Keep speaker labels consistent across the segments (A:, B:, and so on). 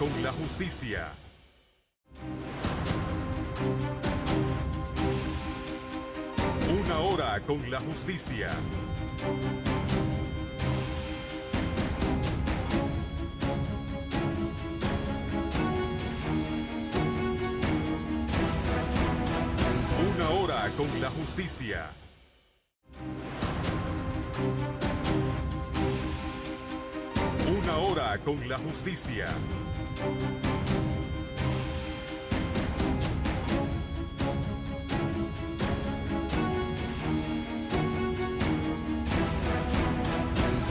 A: con la justicia. Una hora con la justicia. Una hora con la justicia. Una hora con la justicia.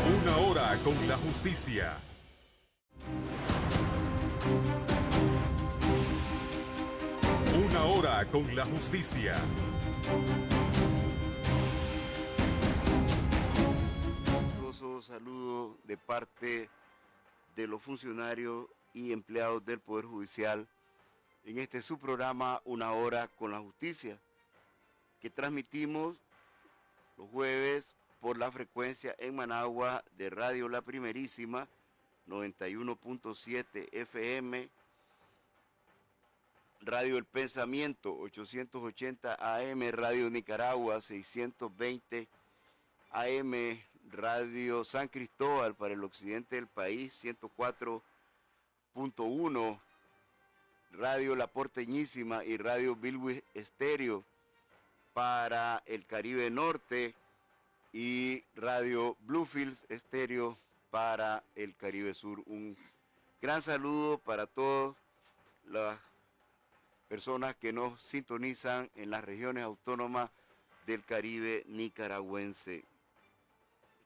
A: Una hora con la justicia. Una hora con la justicia.
B: Saludo de parte de los funcionarios y empleados del Poder Judicial en este su programa Una Hora con la Justicia, que transmitimos los jueves por la frecuencia en Managua de Radio La Primerísima, 91.7 FM, Radio El Pensamiento, 880 AM, Radio Nicaragua, 620 AM, Radio San Cristóbal para el occidente del país, 104.1, Radio La Porteñísima y Radio Bilwi Estéreo para el Caribe Norte y Radio Bluefields Estéreo para el Caribe Sur. Un gran saludo para todas las personas que nos sintonizan en las regiones autónomas del Caribe nicaragüense.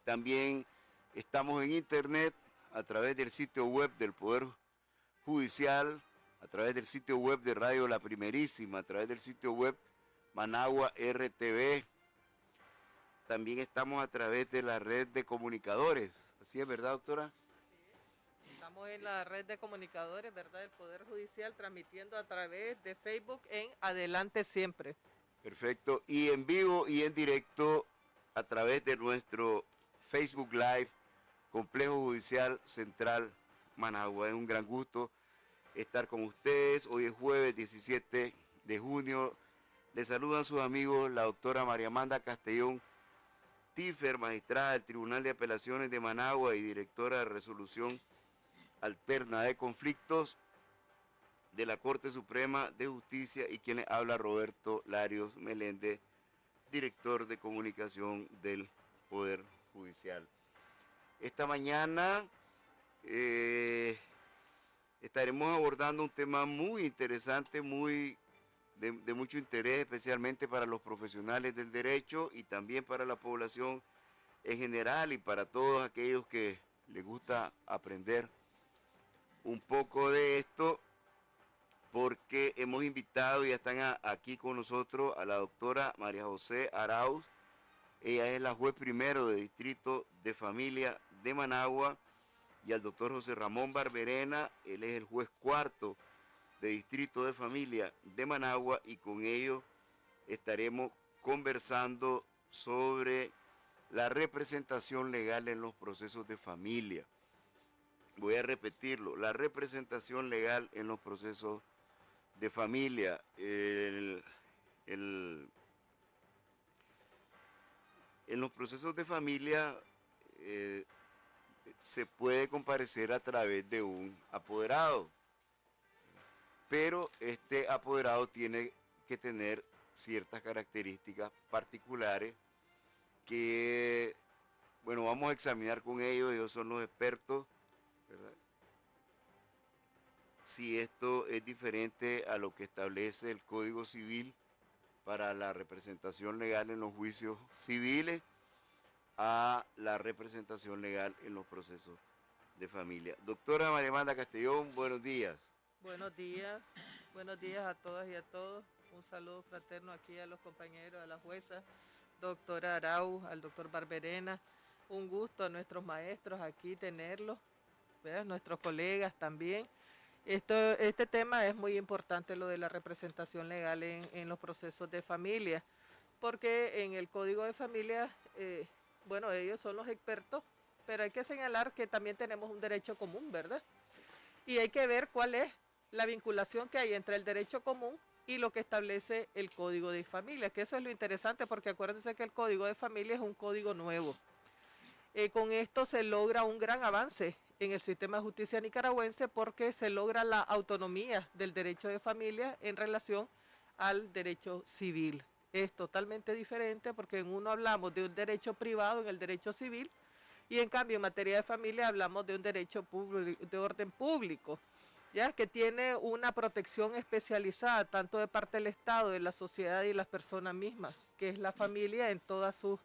B: También estamos en internet a través del sitio web del Poder Judicial, a través del sitio web de Radio La Primerísima, a través del sitio web Managua RTV. También estamos a través de la red de comunicadores. ¿Así es, verdad, doctora?
C: Estamos en la red de comunicadores, ¿verdad?, del Poder Judicial, transmitiendo a través de Facebook en Adelante Siempre.
B: Perfecto. Y en vivo y en directo a través de nuestro Facebook Live, Complejo Judicial Central Managua. Es un gran gusto estar con ustedes. Hoy es jueves 17 de junio. Les saludan sus amigos la doctora María Amanda Castellón Tífer, magistrada del Tribunal de Apelaciones de Managua y directora de Resolución Alterna de Conflictos de la Corte Suprema de Justicia, y quien les habla Roberto Larios Meléndez, director de comunicación del Poder Judicial. Esta mañana estaremos abordando un tema muy interesante, de mucho interés, especialmente para los profesionales del derecho y también para la población en general y para todos aquellos que les gusta aprender un poco de esto, porque hemos invitado y están aquí con nosotros a la doctora María José Arauz. Ella es la juez primero de Distrito de Familia de Managua, y al doctor José Ramón Barberena, él es el juez cuarto de Distrito de Familia de Managua, y con ellos estaremos conversando sobre la representación legal en los procesos de familia. Voy a repetirlo, la representación legal en los procesos de familia. En los procesos de familia se puede comparecer a través de un apoderado, pero este apoderado tiene que tener ciertas características particulares que, bueno, vamos a examinar con ellos son los expertos, ¿verdad? Si esto es diferente a lo que establece el Código Civil para la representación legal en los juicios civiles, a la representación legal en los procesos de familia. Doctora María Amanda Castellón, buenos días.
C: Buenos días a todas y a todos. Un saludo fraterno aquí a los compañeros, a la jueza, doctora Arauz, al doctor Barberena. Un gusto a nuestros maestros aquí tenerlos, ¿verdad?, nuestros colegas también. Este tema es muy importante, lo de la representación legal en los procesos de familia, porque en el Código de Familia, bueno, ellos son los expertos, pero hay que señalar que también tenemos un derecho común, ¿verdad? y hay que ver cuál es la vinculación que hay entre el derecho común y lo que establece el Código de Familia, que eso es lo interesante, porque acuérdense que el Código de Familia es un código nuevo. Con esto se logra un gran avance en el sistema de justicia nicaragüense porque se logra la autonomía del derecho de familia en relación al derecho civil. Es totalmente diferente porque en uno hablamos de un derecho privado, en el derecho civil, y en cambio en materia de familia hablamos de un derecho público, de orden público, ya que tiene una protección especializada tanto de parte del Estado, de la sociedad y las personas mismas, que es la familia en todas sus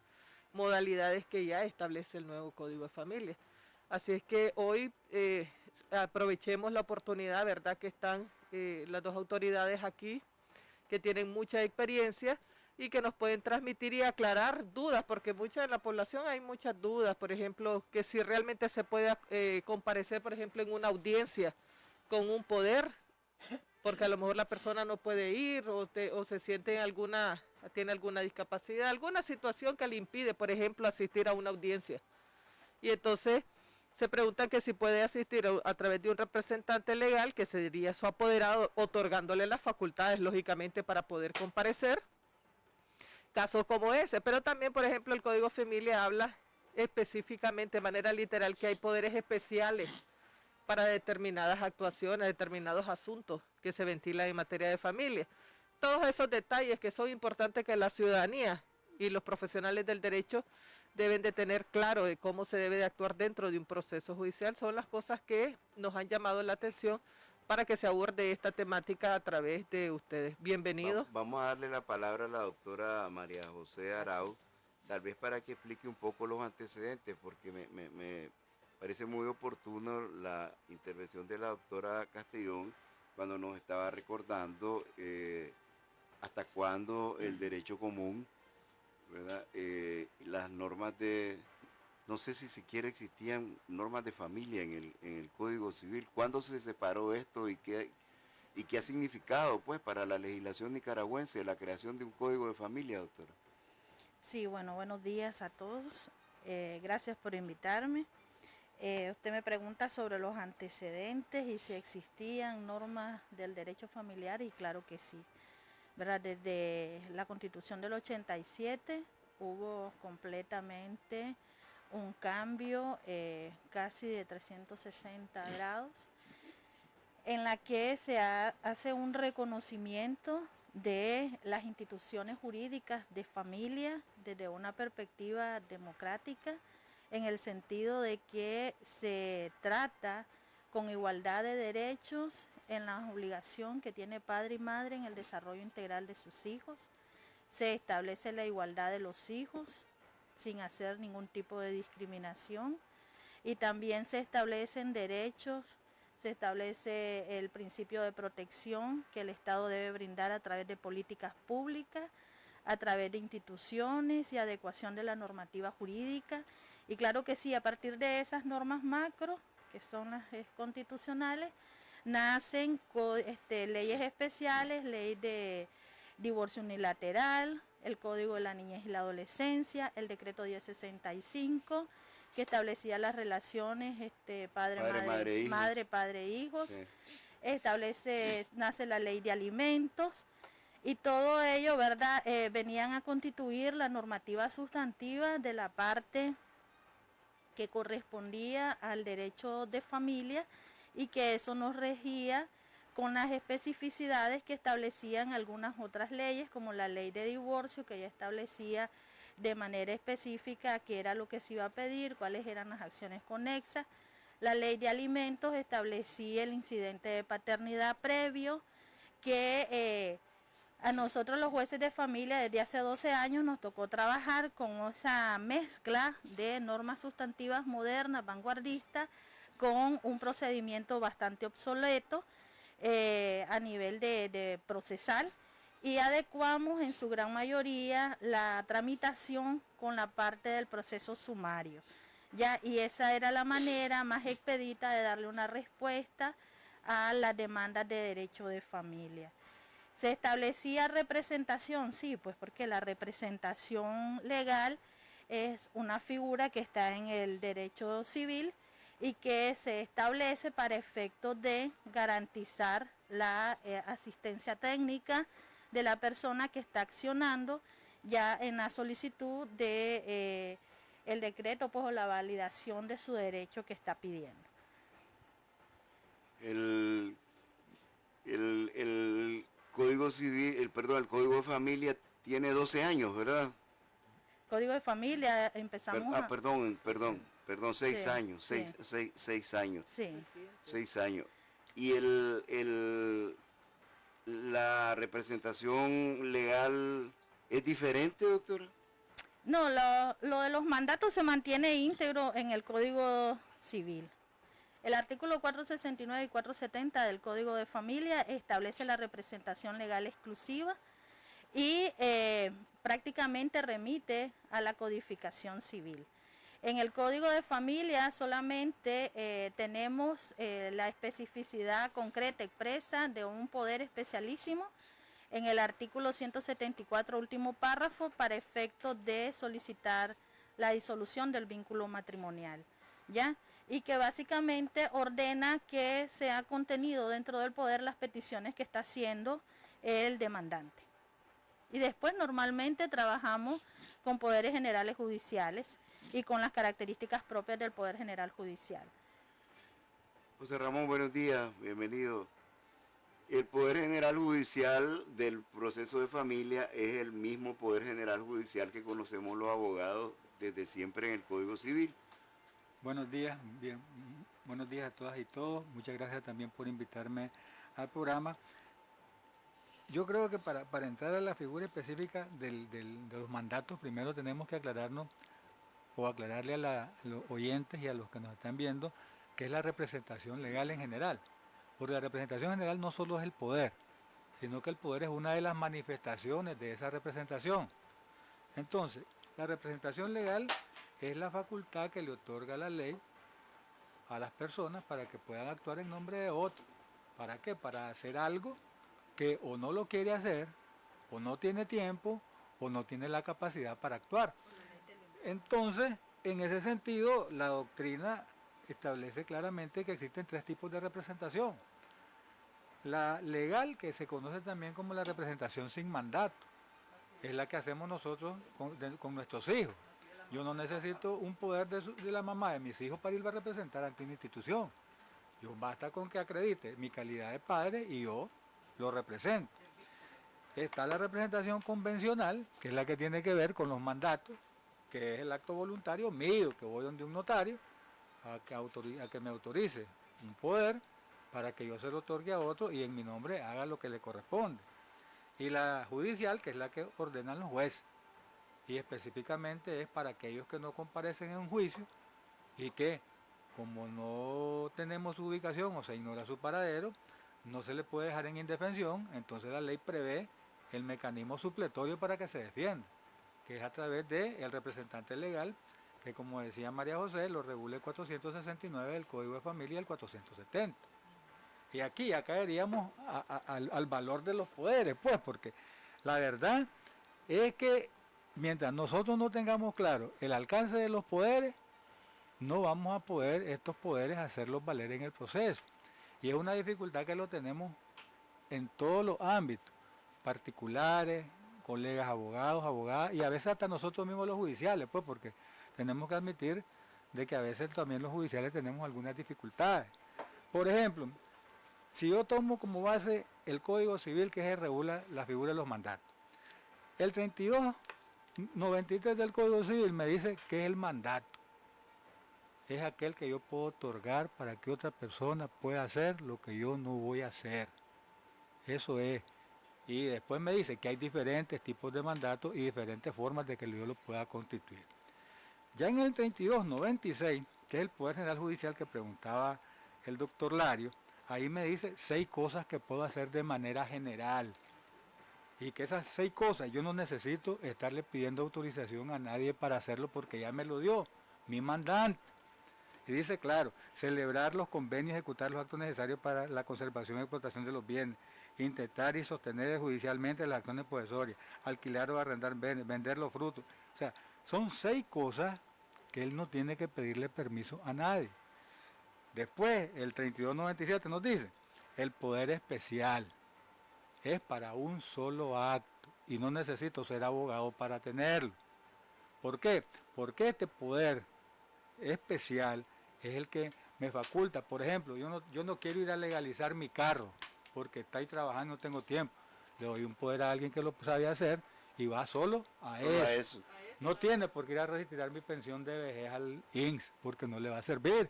C: modalidades que ya establece el nuevo Código de Familia. Así es que hoy aprovechemos la oportunidad, ¿verdad? Que están las dos autoridades aquí, que tienen mucha experiencia y que nos pueden transmitir y aclarar dudas, porque mucha de la población hay muchas dudas, por ejemplo, que si realmente se puede comparecer, por ejemplo, en una audiencia con un poder, porque a lo mejor la persona no puede ir o se siente tiene alguna discapacidad, alguna situación que le impide, por ejemplo, asistir a una audiencia. Y entonces se preguntan que si puede asistir a través de un representante legal, que sería su apoderado, otorgándole las facultades, lógicamente, para poder comparecer. Casos como ese, pero también, por ejemplo, el Código Familia habla específicamente, de manera literal, que hay poderes especiales para determinadas actuaciones, determinados asuntos que se ventilan en materia de familia. Todos esos detalles que son importantes que la ciudadanía y los profesionales del derecho deben de tener claro de cómo se debe de actuar dentro de un proceso judicial, son las cosas que nos han llamado la atención para que se aborde esta temática a través de ustedes. Bienvenidos.
B: Vamos a darle la palabra a la doctora María José Arau, tal vez para que explique un poco los antecedentes, porque me parece muy oportuno la intervención de la doctora Castellón cuando nos estaba recordando hasta cuándo el derecho común, ¿verdad? Las normas no sé si siquiera existían normas de familia en el Código Civil. ¿Cuándo se separó esto y qué ha significado, pues, para la legislación nicaragüense la creación de un Código de Familia, doctora?
D: Sí, bueno, buenos días a todos. Gracias por invitarme. Usted me pregunta sobre los antecedentes y si existían normas del derecho familiar, y claro que sí, ¿verdad? Desde la Constitución del 87 hubo completamente un cambio casi de 360 grados, en la que se hace un reconocimiento de las instituciones jurídicas de familia desde una perspectiva democrática, en el sentido de que se trata con igualdad de derechos en la obligación que tiene padre y madre en el desarrollo integral de sus hijos. Se establece la igualdad de los hijos sin hacer ningún tipo de discriminación, y también se establecen derechos, se establece el principio de protección que el Estado debe brindar a través de políticas públicas, a través de instituciones y adecuación de la normativa jurídica. Y claro que sí, a partir de esas normas macro, que son las constitucionales, nacen leyes especiales, ley de divorcio unilateral, el Código de la Niñez y la Adolescencia, el decreto 1065, que establecía las relaciones madre, padre, hijos. Sí. Nace la ley de alimentos, y todo ello, ¿verdad? Venían a constituir la normativa sustantiva de la parte que correspondía al derecho de familia, y que eso nos regía con las especificidades que establecían algunas otras leyes, como la ley de divorcio, que ya establecía de manera específica qué era lo que se iba a pedir, cuáles eran las acciones conexas. La ley de alimentos establecía el incidente de paternidad previo, que a nosotros los jueces de familia desde hace 12 años nos tocó trabajar con esa mezcla de normas sustantivas modernas, vanguardistas, con un procedimiento bastante obsoleto a nivel de procesal, y adecuamos en su gran mayoría la tramitación con la parte del proceso sumario, ¿ya? Y esa era la manera más expedita de darle una respuesta a las demandas de derecho de familia. ¿Se establecía representación? Sí, pues porque la representación legal es una figura que está en el derecho civil y que se establece para efectos de garantizar la asistencia técnica de la persona que está accionando ya en la solicitud de el decreto pues, o la validación de su derecho que está pidiendo.
B: El Código Civil, el Código de Familia tiene 12 años, ¿verdad?
D: Código de Familia empezamos
B: Perdón, 6
D: Sí,
B: años,
D: sí.
B: 6 años.
D: Sí.
B: 6 años. Y la representación legal es diferente, doctora.
D: No, lo de los mandatos se mantiene íntegro en el Código Civil. El artículo 469 y 470 del Código de Familia establece la representación legal exclusiva y prácticamente remite a la codificación civil. En el Código de Familia solamente tenemos la especificidad concreta expresa de un poder especialísimo en el artículo 174, último párrafo, para efectos de solicitar la disolución del vínculo matrimonial, ¿ya? Y que básicamente ordena que sea contenido dentro del poder las peticiones que está haciendo el demandante. Y después normalmente trabajamos con poderes generales judiciales y con las características propias del Poder General Judicial.
B: José Ramón, buenos días, bienvenido. El Poder General Judicial del proceso de familia es el mismo Poder General Judicial que conocemos los abogados desde siempre en el Código Civil.
E: Buenos días, bien, buenos días a todas y todos. Muchas gracias también por invitarme al programa. Yo creo que para entrar a la figura específica de los mandatos, primero tenemos que aclararnos o aclararle a los oyentes y a los que nos están viendo qué es la representación legal en general. Porque la representación general no solo es el poder, sino que el poder es una de las manifestaciones de esa representación. Entonces, la representación legal es la facultad que le otorga la ley a las personas para que puedan actuar en nombre de otro. ¿Para qué? Para hacer algo que o no lo quiere hacer, o no tiene tiempo, o no tiene la capacidad para actuar. Entonces, en ese sentido, la doctrina establece claramente que existen 3 tipos de representación. La legal, que se conoce también como la representación sin mandato, es la que hacemos nosotros con nuestros hijos. Yo no necesito un poder de la mamá de mis hijos para ir a representar ante una institución. Yo basta con que acredite mi calidad de padre y yo lo represento. Está la representación convencional, que es la que tiene que ver con los mandatos, que es el acto voluntario mío, que voy donde un notario a que me autorice un poder para que yo se lo otorgue a otro y en mi nombre haga lo que le corresponde. Y la judicial, que es la que ordenan los jueces, y específicamente es para aquellos que no comparecen en un juicio y que, como no tenemos su ubicación o se ignora su paradero, no se le puede dejar en indefensión. Entonces la ley prevé el mecanismo supletorio para que se defienda, que es a través del representante legal, que como decía María José, lo regula el 469 del Código de Familia y el 470. Y aquí ya caeríamos al valor de los poderes, pues, porque la verdad es que mientras nosotros no tengamos claro el alcance de los poderes, no vamos a poder estos poderes hacerlos valer en el proceso. Y es una dificultad que lo tenemos en todos los ámbitos, particulares, colegas abogados, abogadas, y a veces hasta nosotros mismos los judiciales, pues, porque tenemos que admitir de que a veces también los judiciales tenemos algunas dificultades. Por ejemplo, si yo tomo como base el Código Civil, que es el que regula la figura de los mandatos, el 3293 del Código Civil me dice que es el mandato. Es aquel que yo puedo otorgar para que otra persona pueda hacer lo que yo no voy a hacer. Eso es. Y después me dice que hay diferentes tipos de mandatos y diferentes formas de que yo lo pueda constituir. Ya en el 3296, que es el Poder General Judicial que preguntaba el doctor Lario, ahí me dice 6 cosas que puedo hacer de manera general. Y que esas 6 cosas yo no necesito estarle pidiendo autorización a nadie para hacerlo porque ya me lo dio mi mandante. Y dice, claro, celebrar los convenios, ejecutar los actos necesarios para la conservación y explotación de los bienes, intentar y sostener judicialmente las acciones posesorias, alquilar o arrendar bienes, vender los frutos. O sea, son 6 cosas que él no tiene que pedirle permiso a nadie. Después, el 3297 nos dice, el poder especial es para un solo acto y no necesito ser abogado para tenerlo. ¿Por qué? Porque este poder especial es el que me faculta. Por ejemplo, yo no quiero ir a legalizar mi carro porque está ahí trabajando, no tengo tiempo. Le doy un poder a alguien que lo sabe hacer y va solo a eso. No tiene por qué ir a retirar mi pensión de vejez al INSS porque no le va a servir.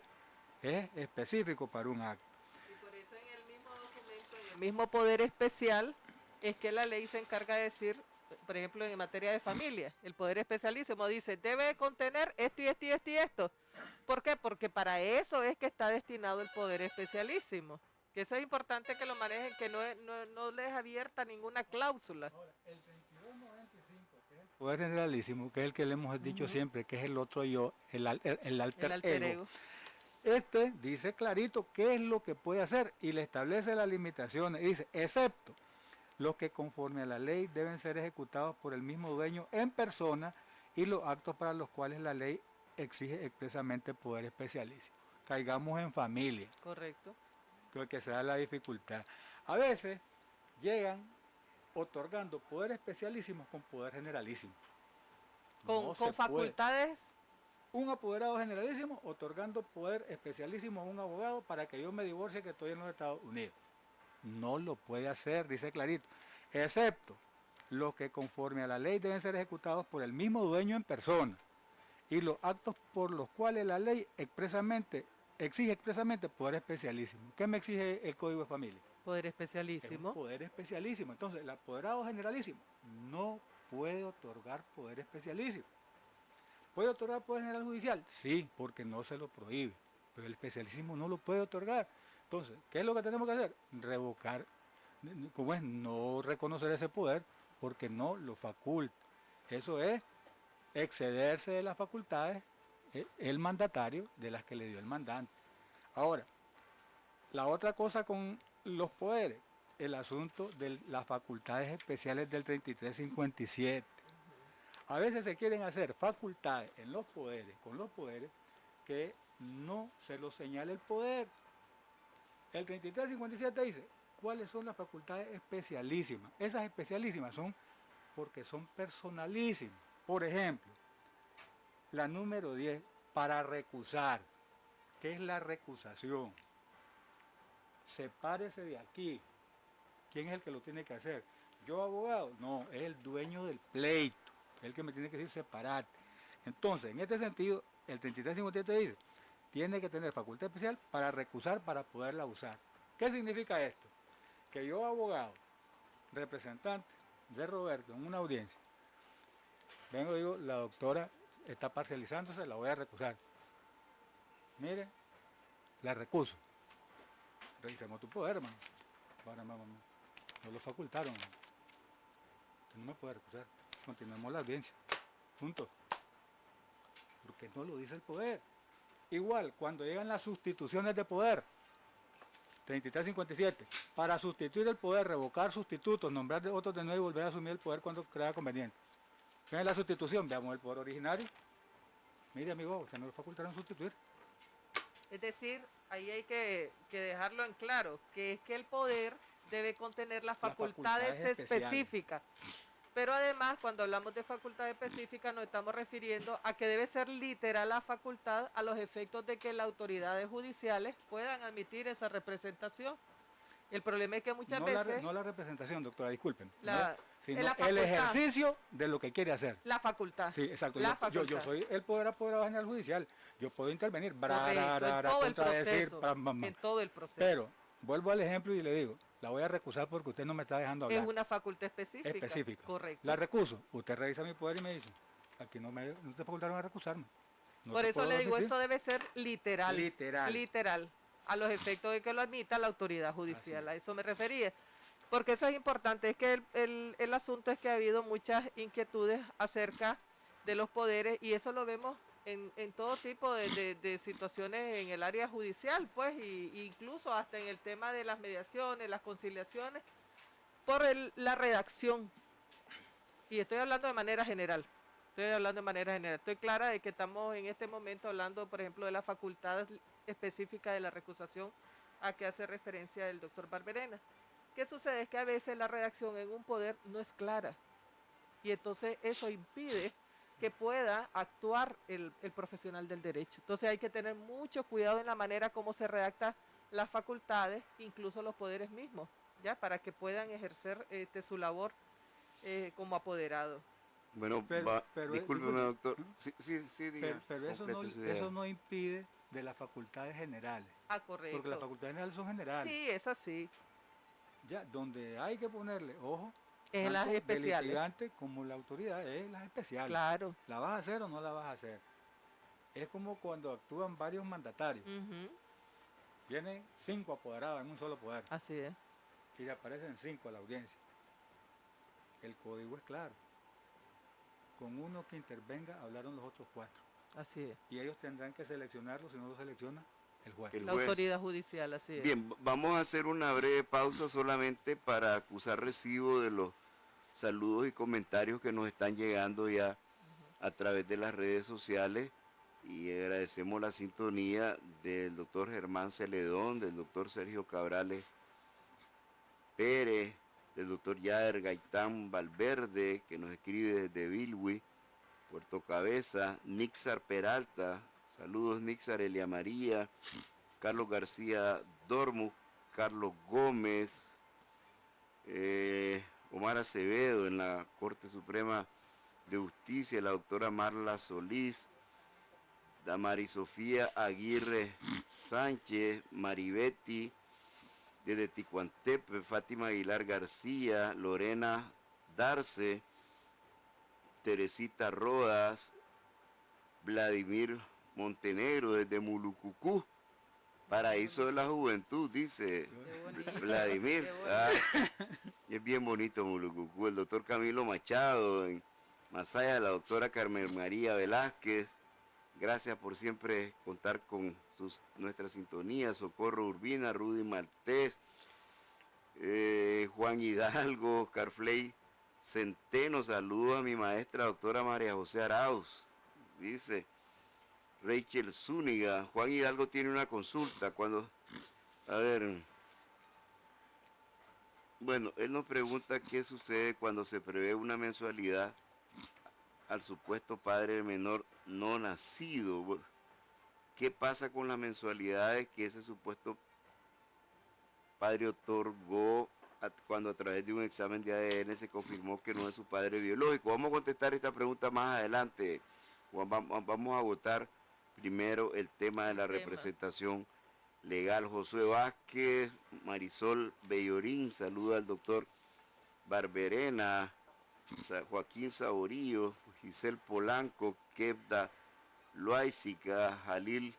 E: Es específico para un acto.
C: Y por eso en el mismo documento, en el mismo poder especial, es que la ley se encarga de decir, por ejemplo, en materia de familia, el poder especialísimo dice, debe contener esto y esto y esto y esto. ¿Por qué? Porque para eso es que está destinado el poder especialísimo. Que eso es importante que lo manejen, que no les abierta ninguna cláusula.
E: El 3295, que es el poder generalísimo, que es el que le hemos dicho siempre, que es el otro yo, el alter ego. Este dice clarito qué es lo que puede hacer y le establece las limitaciones. Dice, excepto los que conforme a la ley deben ser ejecutados por el mismo dueño en persona y los actos para los cuales la ley exige expresamente poder especialísimo. Caigamos en familia.
C: Correcto.
E: Creo que se da la dificultad. A veces llegan otorgando poder especialísimos con poder generalísimo.
C: Con facultades.
E: Un apoderado generalísimo otorgando poder especialísimo a un abogado para que yo me divorcie que estoy en los Estados Unidos. No lo puede hacer, dice clarito, excepto los que conforme a la ley deben ser ejecutados por el mismo dueño en persona y los actos por los cuales la ley exige expresamente poder especialísimo. ¿Qué me exige el Código de Familia?
C: Poder
E: Es
C: especialísimo.
E: un poder especialísimo. Entonces, el apoderado generalísimo no puede otorgar poder especialísimo. ¿Puede otorgar poder general judicial? Sí, porque no se lo prohíbe, pero el especialísimo no lo puede otorgar. Entonces, ¿qué es lo que tenemos que hacer? Revocar, ¿cómo es? No reconocer ese poder porque no lo faculta. Eso es excederse de las facultades el mandatario de las que le dio el mandante. Ahora, la otra cosa con los poderes, el asunto de las facultades especiales del 3357. A veces se quieren hacer facultades en los poderes, con los poderes, que no se los señala el poder. El 3357 dice, ¿cuáles son las facultades especialísimas? Esas especialísimas son porque son personalísimas. Por ejemplo, la número 10, para recusar. ¿Qué es la recusación? Sepárese de aquí. ¿Quién es el que lo tiene que hacer? ¿Yo, abogado? No, es el dueño del pleito. Es el que me tiene que decir separate. Entonces, en este sentido, el 3357 dice, tiene que tener facultad especial para recusar, para poderla usar. ¿Qué significa esto? Que yo, abogado, representante de Roberto en una audiencia, vengo y digo, la doctora está parcializándose, la voy a recusar. Mire, la recuso. Revisemos tu poder, hermano. Ahora, mamá, no lo facultaron. Usted no me puede recusar. Continuemos la audiencia. Punto. Porque no lo dice el poder. Igual, cuando llegan las sustituciones de poder, 3357, para sustituir el poder, revocar sustitutos, nombrar de otros de nuevo y volver a asumir el poder cuando crea conveniente. ¿Qué es la sustitución? Veamos el poder originario. Mire, amigo, usted no lo facultaron sustituir.
C: Es decir, ahí hay que dejarlo en claro, que es que el poder debe contener las facultades específicas. Pero además, cuando hablamos de facultad específica, nos estamos refiriendo a que debe ser literal la facultad a los efectos de que las autoridades judiciales puedan admitir esa representación. El problema es que muchas veces...
E: No la representación, doctora, disculpen. Sino
C: la
E: el ejercicio de lo que quiere hacer.
C: La facultad.
E: Sí, exacto.
C: Yo
E: soy el poder apoderado general judicial. Yo puedo intervenir,
C: en todo el proceso.
E: Pero, vuelvo al ejemplo y le digo, la voy a recusar porque usted no me está dejando hablar.
C: Es una facultad específica.
E: Correcto. La recuso. Usted revisa mi poder y me dice, aquí no te facultaron a recusarme.
C: Por eso le digo, eso debe ser literal.
E: Literal.
C: A los efectos de que lo admita la autoridad judicial. A eso me refería. Porque eso es importante. Es que el asunto es que ha habido muchas inquietudes acerca de los poderes y eso lo vemos en todo tipo de situaciones en el área judicial, pues, incluso hasta en el tema de las mediaciones, las conciliaciones, por la redacción. Y estoy hablando de manera general. Estoy hablando de manera general. Estoy clara de que estamos en este momento hablando, por ejemplo, de la facultad específica de la recusación a que hace referencia el doctor Barberena. ¿Qué sucede? Es que a veces la redacción en un poder no es clara y entonces eso impide que pueda actuar el profesional del derecho. Entonces hay que tener mucho cuidado en la manera como se redactan las facultades, incluso los poderes mismos, ¿ya? Para que puedan ejercer su labor como apoderado.
B: Bueno, discúlpeme, doctor. Sí, diga.
E: Pero eso no impide de las facultades generales.
C: Ah, correcto.
E: Porque las facultades generales son generales.
C: Sí, es así.
E: Ya, donde hay que ponerle ojo,
C: Es las
E: tanto
C: especiales.
E: del litigante como la autoridad, es las especiales.
C: Claro.
E: ¿La vas a hacer o no la vas a hacer? Es como cuando actúan varios mandatarios. Vienen 5 apoderados en un solo poder.
C: Así es.
E: Y le aparecen 5 a la audiencia. El código es claro. Con uno que intervenga hablaron los otros 4.
C: Así es.
E: Y ellos tendrán que seleccionarlo, si no lo selecciona el juez.
C: La autoridad judicial, así es.
B: Bien, vamos a hacer una breve pausa solamente para acusar recibo de los saludos y comentarios que nos están llegando ya a través de las redes sociales, y agradecemos la sintonía del doctor Germán Celedón, del doctor Sergio Cabrales Pérez, del doctor Yader Gaitán Valverde, que nos escribe desde Bilwi, Puerto Cabeza, Nixar Peralta, saludos Nixar, Elia María, Carlos García Dormus, Carlos Gómez, Omar Acevedo en la Corte Suprema de Justicia, la doctora Marla Solís, Damari Sofía Aguirre Sánchez, Maribetti desde Ticuantepe, Fátima Aguilar García, Lorena Darce, Teresita Rodas, Vladimir Montenegro desde Mulucucú, paraíso de la juventud, dice Vladimir. Es bien bonito Mulucucú. El doctor Camilo Machado en Masaya, la doctora Carmen María Velázquez, gracias por siempre contar con nuestra sintonía. Socorro Urbina, Rudy Martés, Juan Hidalgo, Carfley Centeno, saludos a mi maestra doctora María José Arauz, dice Rachel Zúñiga. Juan Hidalgo tiene una consulta bueno, él nos pregunta qué sucede cuando se prevé una mensualidad al supuesto padre del menor no nacido. ¿Qué pasa con las mensualidades que ese supuesto padre otorgó cuando a través de un examen de ADN se confirmó que no es su padre biológico? Vamos a contestar esta pregunta más adelante. Vamos a votar primero el tema de la representación legal. Josué Vázquez, Marisol Bellorín, saluda al doctor Barberena, Joaquín Saborío, Giselle Polanco, Kevda Loaizica, Jalil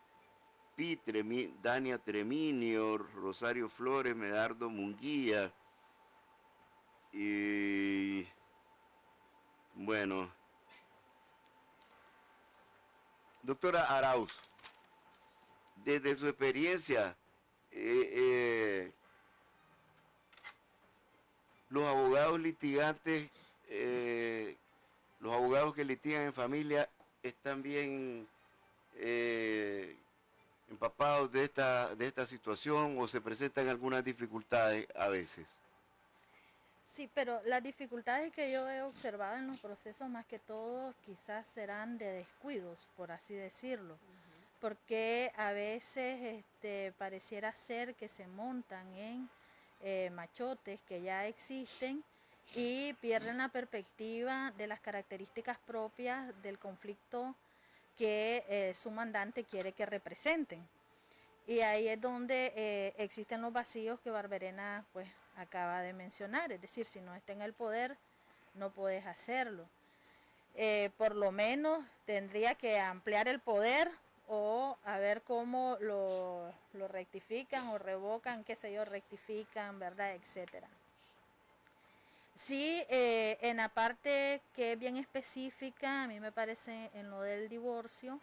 B: Pitre, Dania Treminio, Rosario Flores, Medardo Munguía. Y bueno, doctora Arauz, desde su experiencia, los abogados litigantes, los abogados que litigan en familia están bien empapados de esta situación, o se presentan algunas dificultades a veces.
D: Sí, pero las dificultades que yo he observado en los procesos más que todo quizás serán de descuidos, por así decirlo, porque a veces pareciera ser que se montan en machotes que ya existen y pierden la perspectiva de las características propias del conflicto que su mandante quiere que representen. Y ahí es donde existen los vacíos que Barberena pues acaba de mencionar, es decir, si no está en el poder no puedes hacerlo. Por lo menos tendría que ampliar el poder o a ver cómo lo rectifican o revocan, qué sé yo, rectifican, ¿verdad?, etcétera. Sí, en la parte que es bien específica, a mí me parece en lo del divorcio,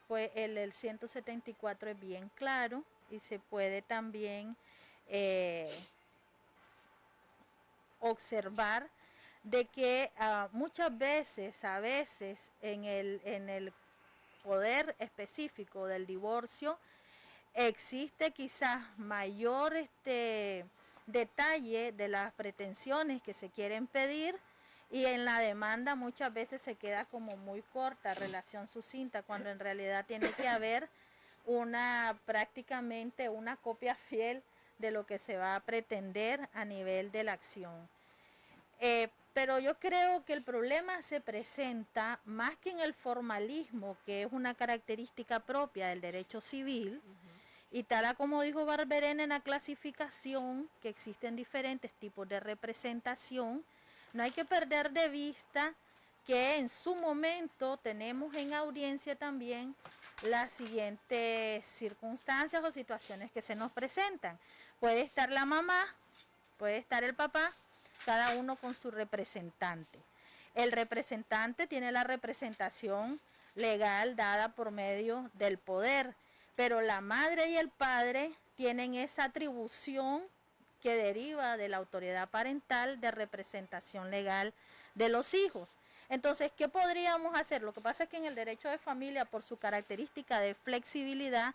D: pues el 174 es bien claro y se puede también observar de que muchas veces, a veces, en el poder específico del divorcio, existe quizás mayor detalle de las pretensiones que se quieren pedir, y en la demanda muchas veces se queda como muy corta, relación sucinta, cuando en realidad tiene que haber prácticamente una copia fiel de lo que se va a pretender a nivel de la acción. Pero yo creo que el problema se presenta más que en el formalismo, que es una característica propia del derecho civil, y tal como dijo Barberena en la clasificación, que existen diferentes tipos de representación. No hay que perder de vista que en su momento tenemos en audiencia también las siguientes circunstancias o situaciones que se nos presentan. Puede estar la mamá, puede estar el papá, cada uno con su representante. El representante tiene la representación legal dada por medio del poder, pero la madre y el padre tienen esa atribución que deriva de la autoridad parental de representación legal de los hijos. Entonces, ¿qué podríamos hacer? Lo que pasa es que en el derecho de familia, por su característica de flexibilidad,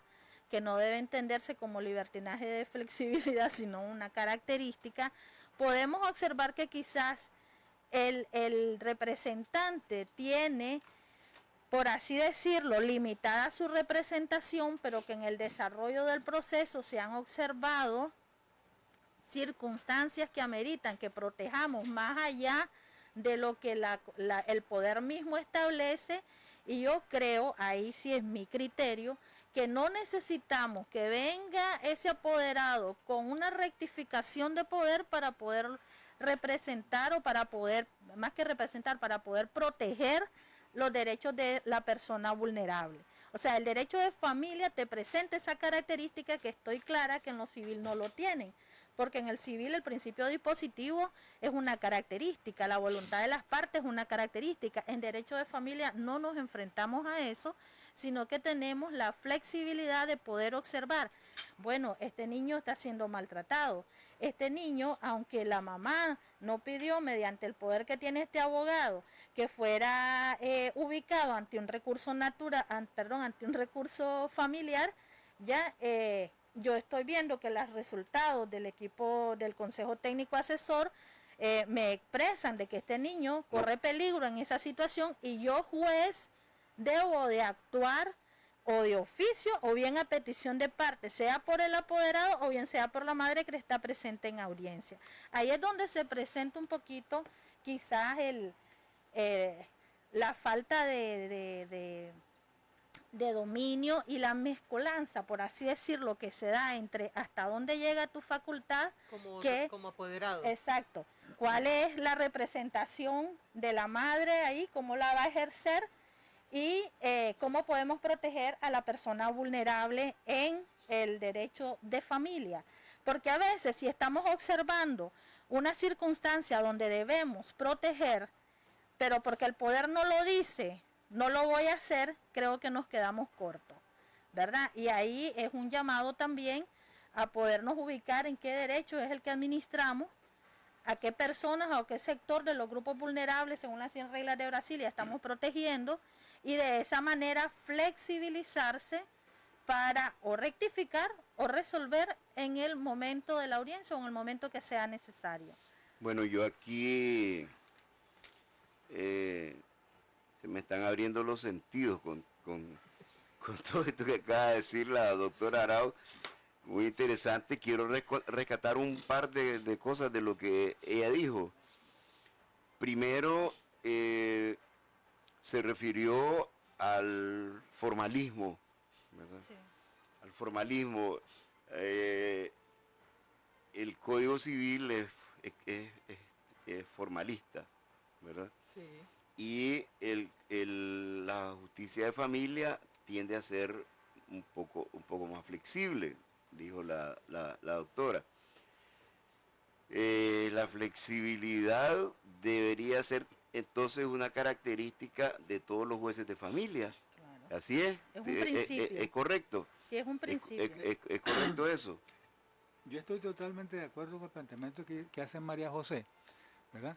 D: que no debe entenderse como libertinaje de flexibilidad, sino una característica, podemos observar que quizás el representante tiene, por así decirlo, limitada su representación, pero que en el desarrollo del proceso se han observado circunstancias que ameritan que protejamos más allá de lo que el poder mismo establece, y yo creo, ahí sí es mi criterio, que no necesitamos que venga ese apoderado con una rectificación de poder para poder representar, o para poder, más que representar, para poder proteger los derechos de la persona vulnerable. O sea, el derecho de familia te presenta esa característica que estoy clara que en lo civil no lo tienen, porque en el civil el principio dispositivo es una característica, la voluntad de las partes es una característica. En derecho de familia no nos enfrentamos a eso, sino que tenemos la flexibilidad de poder observar, bueno, este niño está siendo maltratado, este niño, aunque la mamá no pidió mediante el poder que tiene este abogado que fuera ubicado ante un recurso ante un recurso familiar, ya yo estoy viendo que los resultados del equipo del Consejo Técnico Asesor me expresan de que este niño corre peligro en esa situación, y yo, juez, debo de actuar o de oficio o bien a petición de parte, sea por el apoderado o bien sea por la madre que está presente en audiencia. Ahí es donde se presenta un poquito quizás la falta de dominio y la mezcolanza, por así decirlo, que se da entre hasta dónde llega tu facultad
C: como apoderado.
D: Exacto. ¿Cuál es la representación de la madre ahí? ¿Cómo la va a ejercer? Y cómo podemos proteger a la persona vulnerable en el derecho de familia. Porque a veces, si estamos observando una circunstancia donde debemos proteger, pero porque el poder no lo dice, no lo voy a hacer, creo que nos quedamos cortos, ¿verdad? Y ahí es un llamado también a podernos ubicar en qué derecho es el que administramos, a qué personas o qué sector de los grupos vulnerables, según las 100 reglas de Brasilia, estamos protegiendo, y de esa manera flexibilizarse para o rectificar o resolver en el momento de la audiencia o en el momento que sea necesario.
B: Bueno, yo aquí se me están abriendo los sentidos con todo esto que acaba de decir la doctora Arau. Muy interesante. Quiero rescatar un par de cosas de lo que ella dijo. Primero, se refirió al formalismo, ¿verdad? Sí. Al formalismo. El Código Civil es formalista, ¿verdad? Sí. Y la justicia de familia tiende a ser un poco más flexible, dijo la doctora. La flexibilidad debería ser entonces una característica de todos los jueces de familia. Claro. Así es.
D: Es un principio.
B: Es correcto.
D: Sí, es un principio.
B: Es correcto eso.
E: Yo estoy totalmente de acuerdo con el planteamiento que hace María José, ¿verdad?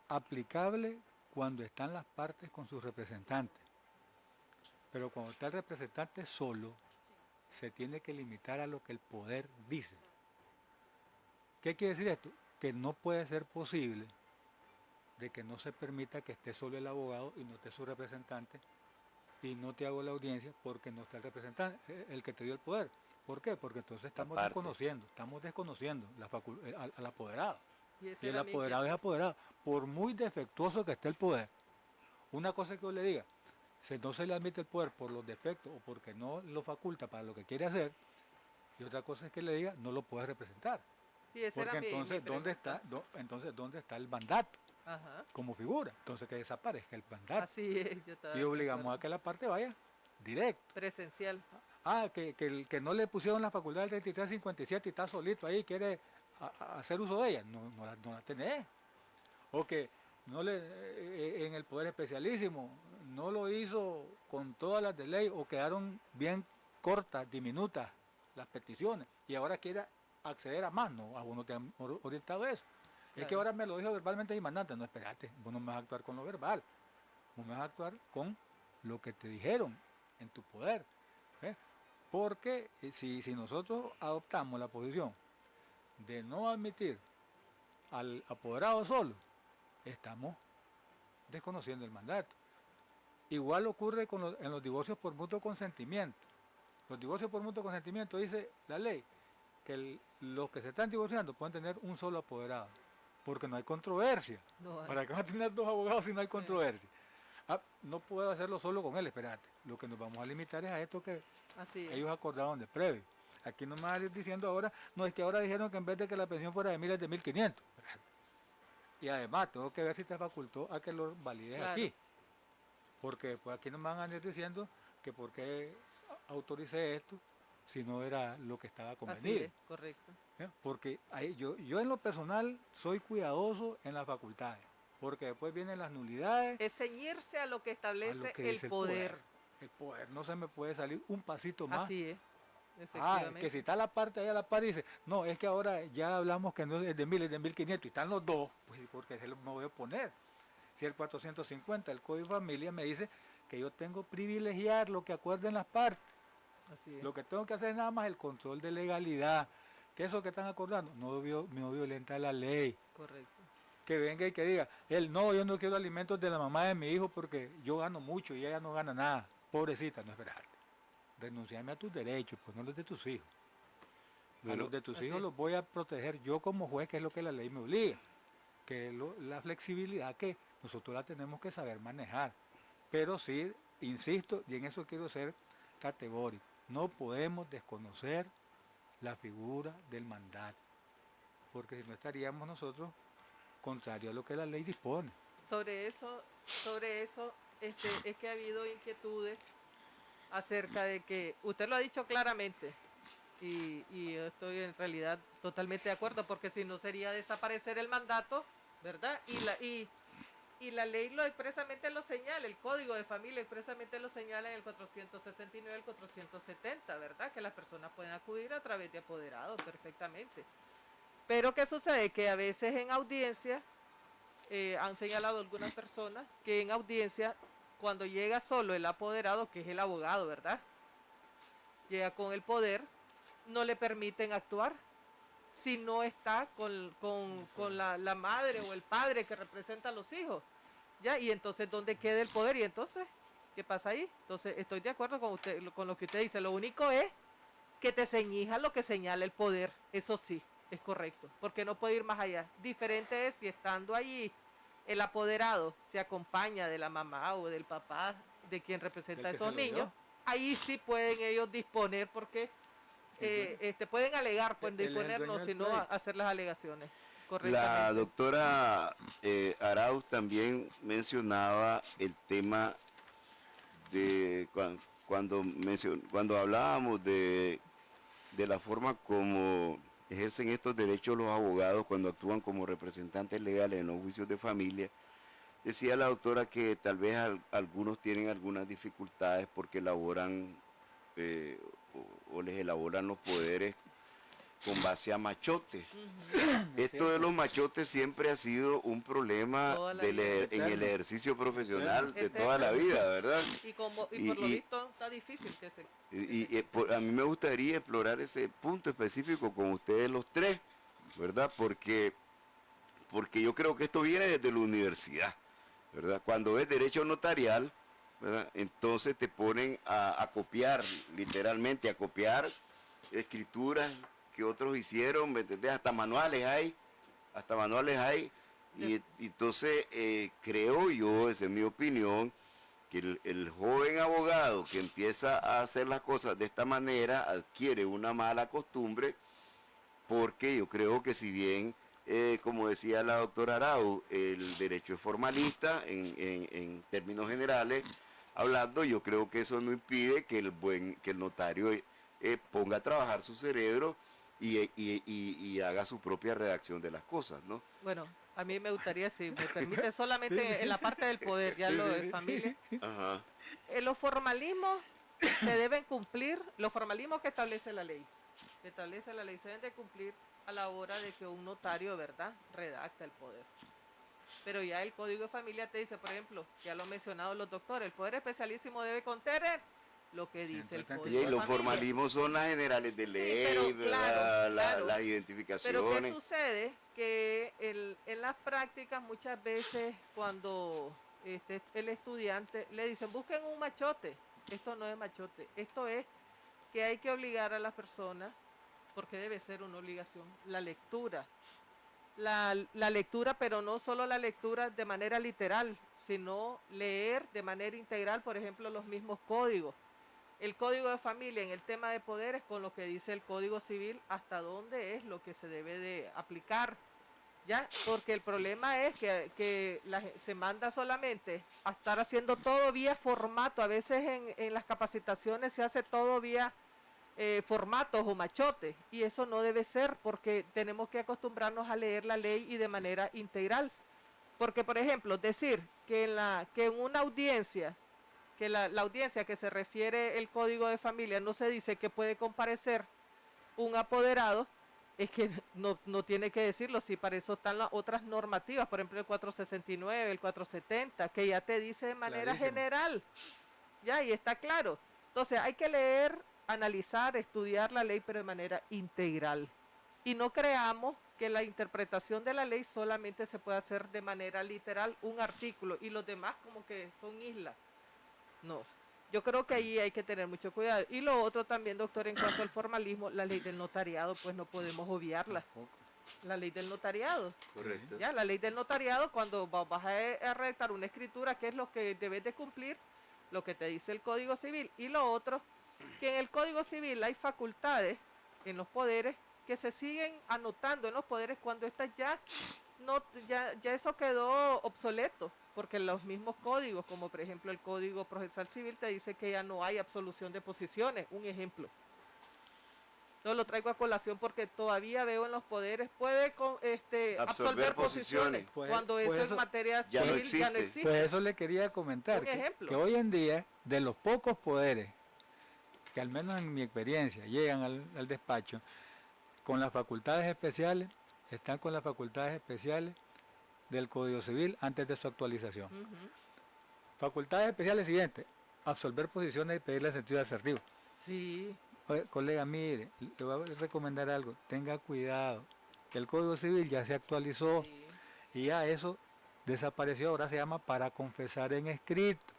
E: aplicable cuando están las partes con sus representantes. Pero cuando está el representante solo, se tiene que limitar a lo que el poder dice. ¿Qué quiere decir esto? Que no puede ser posible de que no se permita que esté solo el abogado y no esté su representante, y no te hago la audiencia porque no está el representante, el que te dio el poder. ¿Por qué? Porque entonces estamos desconociendo al apoderado. Y el apoderado es apoderado, por muy defectuoso que esté el poder. Una cosa es que yo le diga, si no se le admite el poder por los defectos o porque no lo faculta para lo que quiere hacer, y otra cosa es que le diga, no lo puede representar. Porque entonces, ¿dónde está el mandato?
C: Ajá.
E: Como figura? Entonces que desaparezca el mandato.
C: Así es, yo estaba
E: Y obligamos a que la parte vaya directo.
C: presencial.
E: Que no le pusieron la facultad del 3357 y está solito ahí y quiere hacer uso de ella, no la tenés. O que no en el Poder Especialísimo no lo hizo con todas las de ley o quedaron bien cortas, diminutas las peticiones y ahora quiere acceder a más, no, a uno te han orientado eso. Claro. Es que ahora me lo dijo verbalmente mi mandante, no, espérate, vos no me vas a actuar con lo verbal, vos me vas a actuar con lo que te dijeron en tu poder. Porque si nosotros adoptamos la posición de no admitir al apoderado solo, estamos desconociendo el mandato. Igual ocurre en los divorcios por mutuo consentimiento. Los divorcios por mutuo consentimiento dice la ley que los que se están divorciando pueden tener un solo apoderado, porque no hay controversia. ¿Para qué van a tener dos abogados si no hay controversia? No puedo hacerlo solo con él, espérate. Lo que nos vamos a limitar es a esto que ellos acordaron de previo. Aquí no me van a ir diciendo ahora, no, es que ahora dijeron que en vez de que la pensión fuera de 1.000 es de 1.500. Y además tengo que ver si te facultó a que lo valides aquí. Porque pues aquí no me van a ir diciendo que por qué autoricé esto si no era lo que estaba convenido.
C: Así es, correcto.
E: Porque yo en lo personal soy cuidadoso en las facultades. Porque después vienen las nulidades.
C: Es ceñirse a lo que establece el poder.
E: El poder no se me puede salir un pasito más.
C: Así es, efectivamente.
E: Que si está la parte ahí a la par dice, no, es que ahora ya hablamos que no es de 1.000, es de 1.500 y están los dos, pues porque se lo me voy a oponer. Si el 450, el Código de Familia me dice que yo tengo que privilegiar lo que acuerden las partes.
C: Así es.
E: Lo que tengo que hacer es nada más el control de legalidad. Que eso que están acordando no violenta la ley.
C: Correcto.
E: Que venga y que diga, yo no quiero alimentos de la mamá de mi hijo porque yo gano mucho y ella no gana nada. Pobrecita, no es verdad. Renunciarme a tus derechos, pues no los de tus hijos. A los de tus hijos los voy a proteger yo como juez, que es lo que la ley me obliga. Que es la flexibilidad que nosotros la tenemos que saber manejar. Pero sí, insisto, y en eso quiero ser categórico, no podemos desconocer la figura del mandato, porque si no estaríamos nosotros contrario a lo que la ley dispone.
C: Sobre eso es que ha habido inquietudes acerca de que, usted lo ha dicho claramente, y yo estoy en realidad totalmente de acuerdo, porque si no sería desaparecer el mandato, ¿verdad? Y la ley expresamente lo señala, el Código de Familia expresamente lo señala en el 469 y el 470, ¿verdad? Que las personas pueden acudir a través de apoderados perfectamente. Pero ¿qué sucede? Que a veces en audiencia, han señalado algunas personas, que en audiencia, cuando llega solo el apoderado, que es el abogado, ¿verdad? Llega con el poder, no le permiten actuar si no está con la madre o el padre que representa a los hijos, ¿ya? Y entonces, ¿dónde queda el poder? Y entonces, ¿qué pasa ahí? Entonces, estoy de acuerdo con lo que usted dice. Lo único es que te ceñijas lo que señala el poder, eso sí, es correcto, porque no puede ir más allá. Diferente es si estando allí el apoderado se acompaña de la mamá o del papá de quien representa a esos niños, ahí sí pueden ellos disponer, porque pueden alegar, pueden disponernos, sino hacer las alegaciones correctamente.
B: La doctora Arauz también mencionaba el tema de cuando hablábamos de la forma como ejercen estos derechos los abogados cuando actúan como representantes legales en los juicios de familia. Decía la doctora que tal vez algunos tienen algunas dificultades porque elaboran o les elaboran los poderes con base a machotes. Esto de los machotes siempre ha sido un problema
C: Toda la vida.
B: en el ejercicio profesional de
C: Eterno.
B: toda la vida, ¿verdad?
C: Y por lo
B: Y-
C: visto está difícil que se...
B: A mí me gustaría explorar ese punto específico con ustedes los tres, ¿verdad? Porque yo creo que esto viene desde la universidad, ¿verdad? Cuando ves derecho notarial, ¿verdad? Entonces te ponen a copiar, literalmente a copiar escrituras que otros hicieron, ¿me entendés? Hasta manuales hay. Y entonces creo yo, esa es mi opinión, que el joven abogado que empieza a hacer las cosas de esta manera adquiere una mala costumbre, porque yo creo que si bien, como decía la doctora Arau, el derecho es formalista en términos generales hablando, yo creo que eso no impide que el notario ponga a trabajar su cerebro y haga su propia redacción de las cosas, ¿no?
C: Bueno, a mí me gustaría, si me permite, solamente en la parte del poder, ya lo de familia.
B: Ajá.
C: Los formalismos se deben cumplir, los formalismos que establece la ley. Se deben de cumplir a la hora de que un notario, ¿verdad?, redacta el poder. Pero ya el Código de Familia te dice, por ejemplo, ya lo han mencionado los doctores, el poder especialísimo debe contener lo que dice el Código
B: Y
C: de
B: los
C: Familia.
B: formalismos son las generales de
C: Sí,
B: ley,
C: pero
B: ¿verdad?
C: claro.
B: Las
C: Pero
B: identificaciones.
C: ¿qué sucede? Que en las prácticas muchas veces cuando el estudiante le dicen busquen un machote, esto no es machote, esto es que hay que obligar a las personas, porque debe ser una obligación, la lectura. La lectura, pero no solo la lectura de manera literal, sino leer de manera integral, por ejemplo, los mismos códigos. El Código de Familia en el tema de poderes con lo que dice el Código Civil, hasta dónde es lo que se debe de aplicar, ¿ya? Porque el problema es que se manda solamente a estar haciendo todo vía formato, a veces en las capacitaciones se hace todo vía formatos o machotes, y eso no debe ser, porque tenemos que acostumbrarnos a leer la ley y de manera integral. Porque, por ejemplo, decir que en una audiencia, que la audiencia que se refiere el Código de Familia no se dice que puede comparecer un apoderado, es que no tiene que decirlo, si para eso están las otras normativas, por ejemplo el 469, el 470, que ya te dice de manera
E: Clarísimo.
C: general, ya, y está claro. Entonces hay que leer, analizar, estudiar la ley, pero de manera integral. Y no creamos que la interpretación de la ley solamente se puede hacer de manera literal, un artículo, y los demás como que son islas. No, yo creo que ahí hay que tener mucho cuidado. Y lo otro también, doctor, en cuanto al formalismo, la ley del notariado, pues no podemos obviarla. La ley del notariado.
B: Correcto.
C: Ya, la ley del notariado, cuando vas a redactar una escritura, ¿qué es lo que debes de cumplir? Lo que te dice el Código Civil. Y lo otro, que en el Código Civil hay facultades en los poderes que se siguen anotando en los poderes cuando estas ya eso quedó obsoleto, porque los mismos códigos, como por ejemplo el Código Procesal Civil, te dice que ya no hay absolución de posiciones, un ejemplo. Entonces lo traigo a colación porque todavía veo en los poderes, puede absorber posiciones,
E: Pues-
C: cuando
E: pues
C: eso
E: eso
C: en materia
B: ya no
C: civil ya no
B: existe.
C: existe.
E: Pues eso le quería comentar,
C: Un ejemplo.
E: que hoy en día, de los pocos poderes, que al menos en mi experiencia llegan al despacho, con las facultades especiales, están con las facultades especiales del Código Civil antes de su actualización.
C: Ujú.
E: Facultades especiales siguientes, absolver posiciones y pedirle sentido asertivo.
C: Sí,
E: Oye, colega, mire, le voy a recomendar algo, tenga cuidado, que el Código Civil ya se actualizó
C: sí.
E: y ya eso desapareció, ahora se llama para confesar en escrito.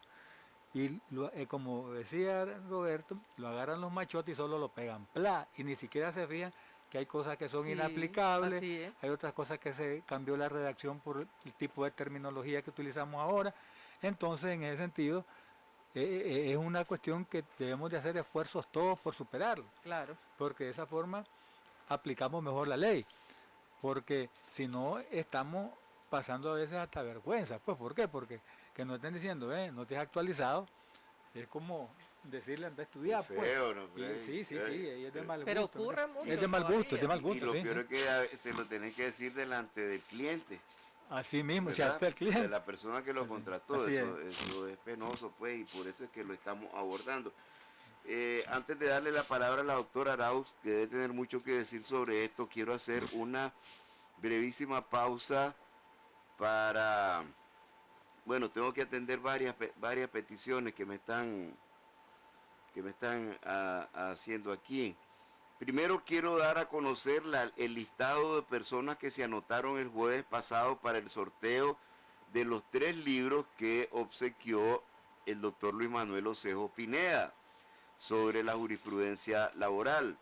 E: Y como decía Roberto, lo agarran los machotes y solo lo pegan, ¡plá! Y ni siquiera se fijan que hay cosas que son
C: Sí,
E: inaplicables,
C: así es.
E: hay otras cosas que se cambió la redacción por el tipo de terminología que utilizamos ahora. Entonces, en ese sentido, es una cuestión que debemos de hacer esfuerzos todos por superarlo,
C: Claro.
E: porque de esa forma aplicamos mejor la ley, porque si no estamos pasando a veces hasta vergüenza. Pues, ¿por qué? Porque que nos estén diciendo, no te has actualizado, es como decirle anda a estudiar,
B: Qué
E: pues.
B: feo, ¿no?
E: Y sí, y es de mal
C: Pero
E: gusto.
C: ocurre mucho
E: Es de mal gusto, es de mal
C: todavía.
B: Y
E: gusto,
B: lo
E: sí.
B: peor es que se lo tenés que decir delante del cliente,
E: Así mismo, si
B: ¿verdad?
E: hasta el
B: De
E: cliente.
B: la persona que lo contrató.
E: así
B: Eso es penoso, pues, y por eso es que lo estamos abordando. Antes de darle la palabra a la doctora Arauz, que debe tener mucho que decir sobre esto, quiero hacer una brevísima pausa para, bueno, tengo que atender varias peticiones que me están haciendo aquí. Primero quiero dar a conocer el listado de personas que se anotaron el jueves pasado para el sorteo de los 3 libros que obsequió el doctor Luis Manuel Osejo Pineda sobre la jurisprudencia laboral.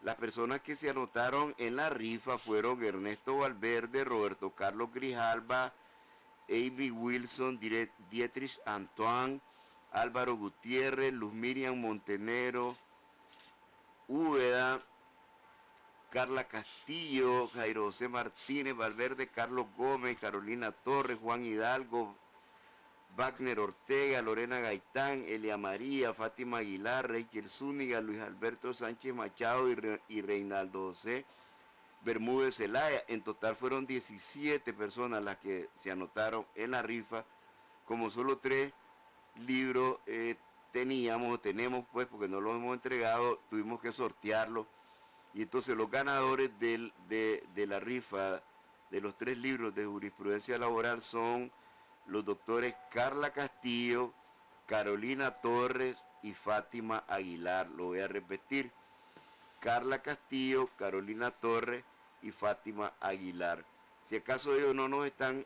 B: Las personas que se anotaron en la rifa fueron Ernesto Valverde, Roberto Carlos Grijalva, Amy Wilson, Dietrich Antoine, Álvaro Gutiérrez, Luz Miriam Montenegro, Úbeda, Carla Castillo, Jairo José Martínez, Valverde, Carlos Gómez, Carolina Torres, Juan Hidalgo, Wagner Ortega, Lorena Gaitán, Elia María, Fátima Aguilar, Rachel Zúñiga, Luis Alberto Sánchez Machado y Reinaldo José Bermúdez Zelaya. En total fueron 17 personas las que se anotaron en la rifa. Como solo 3 libros tenemos pues, porque no los hemos entregado, tuvimos que sortearlos. Y entonces los ganadores de la rifa de los 3 libros de jurisprudencia laboral son los doctores Carla Castillo, Carolina Torres y Fátima Aguilar. Lo voy a repetir: Carla Castillo, Carolina Torres y Fátima Aguilar. Si acaso ellos no nos están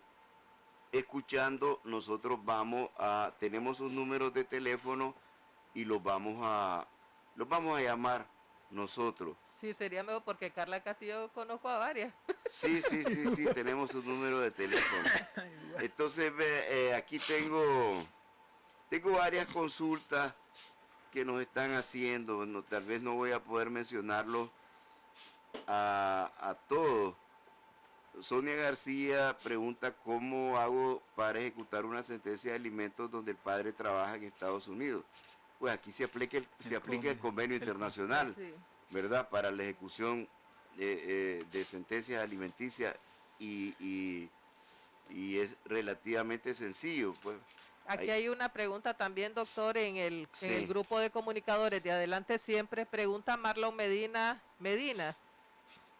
B: escuchando, nosotros tenemos sus números de teléfono y los vamos a llamar nosotros.
C: Sí, sería mejor porque Carla Castillo conozco a varias.
B: Sí, tenemos su número de teléfono. Entonces, aquí tengo varias consultas que nos están haciendo. Bueno, tal vez no voy a poder mencionarlos a todos. Sonia García pregunta cómo hago para ejecutar una sentencia de alimentos donde el padre trabaja en Estados Unidos. Pues aquí se aplica el convenio internacional.
C: Sí.
B: ¿Verdad? Para la ejecución de sentencias alimenticias y es relativamente sencillo. Pues.
C: Aquí hay una pregunta también, doctor, en el grupo de comunicadores de Adelante Siempre. Pregunta Marlon Medina,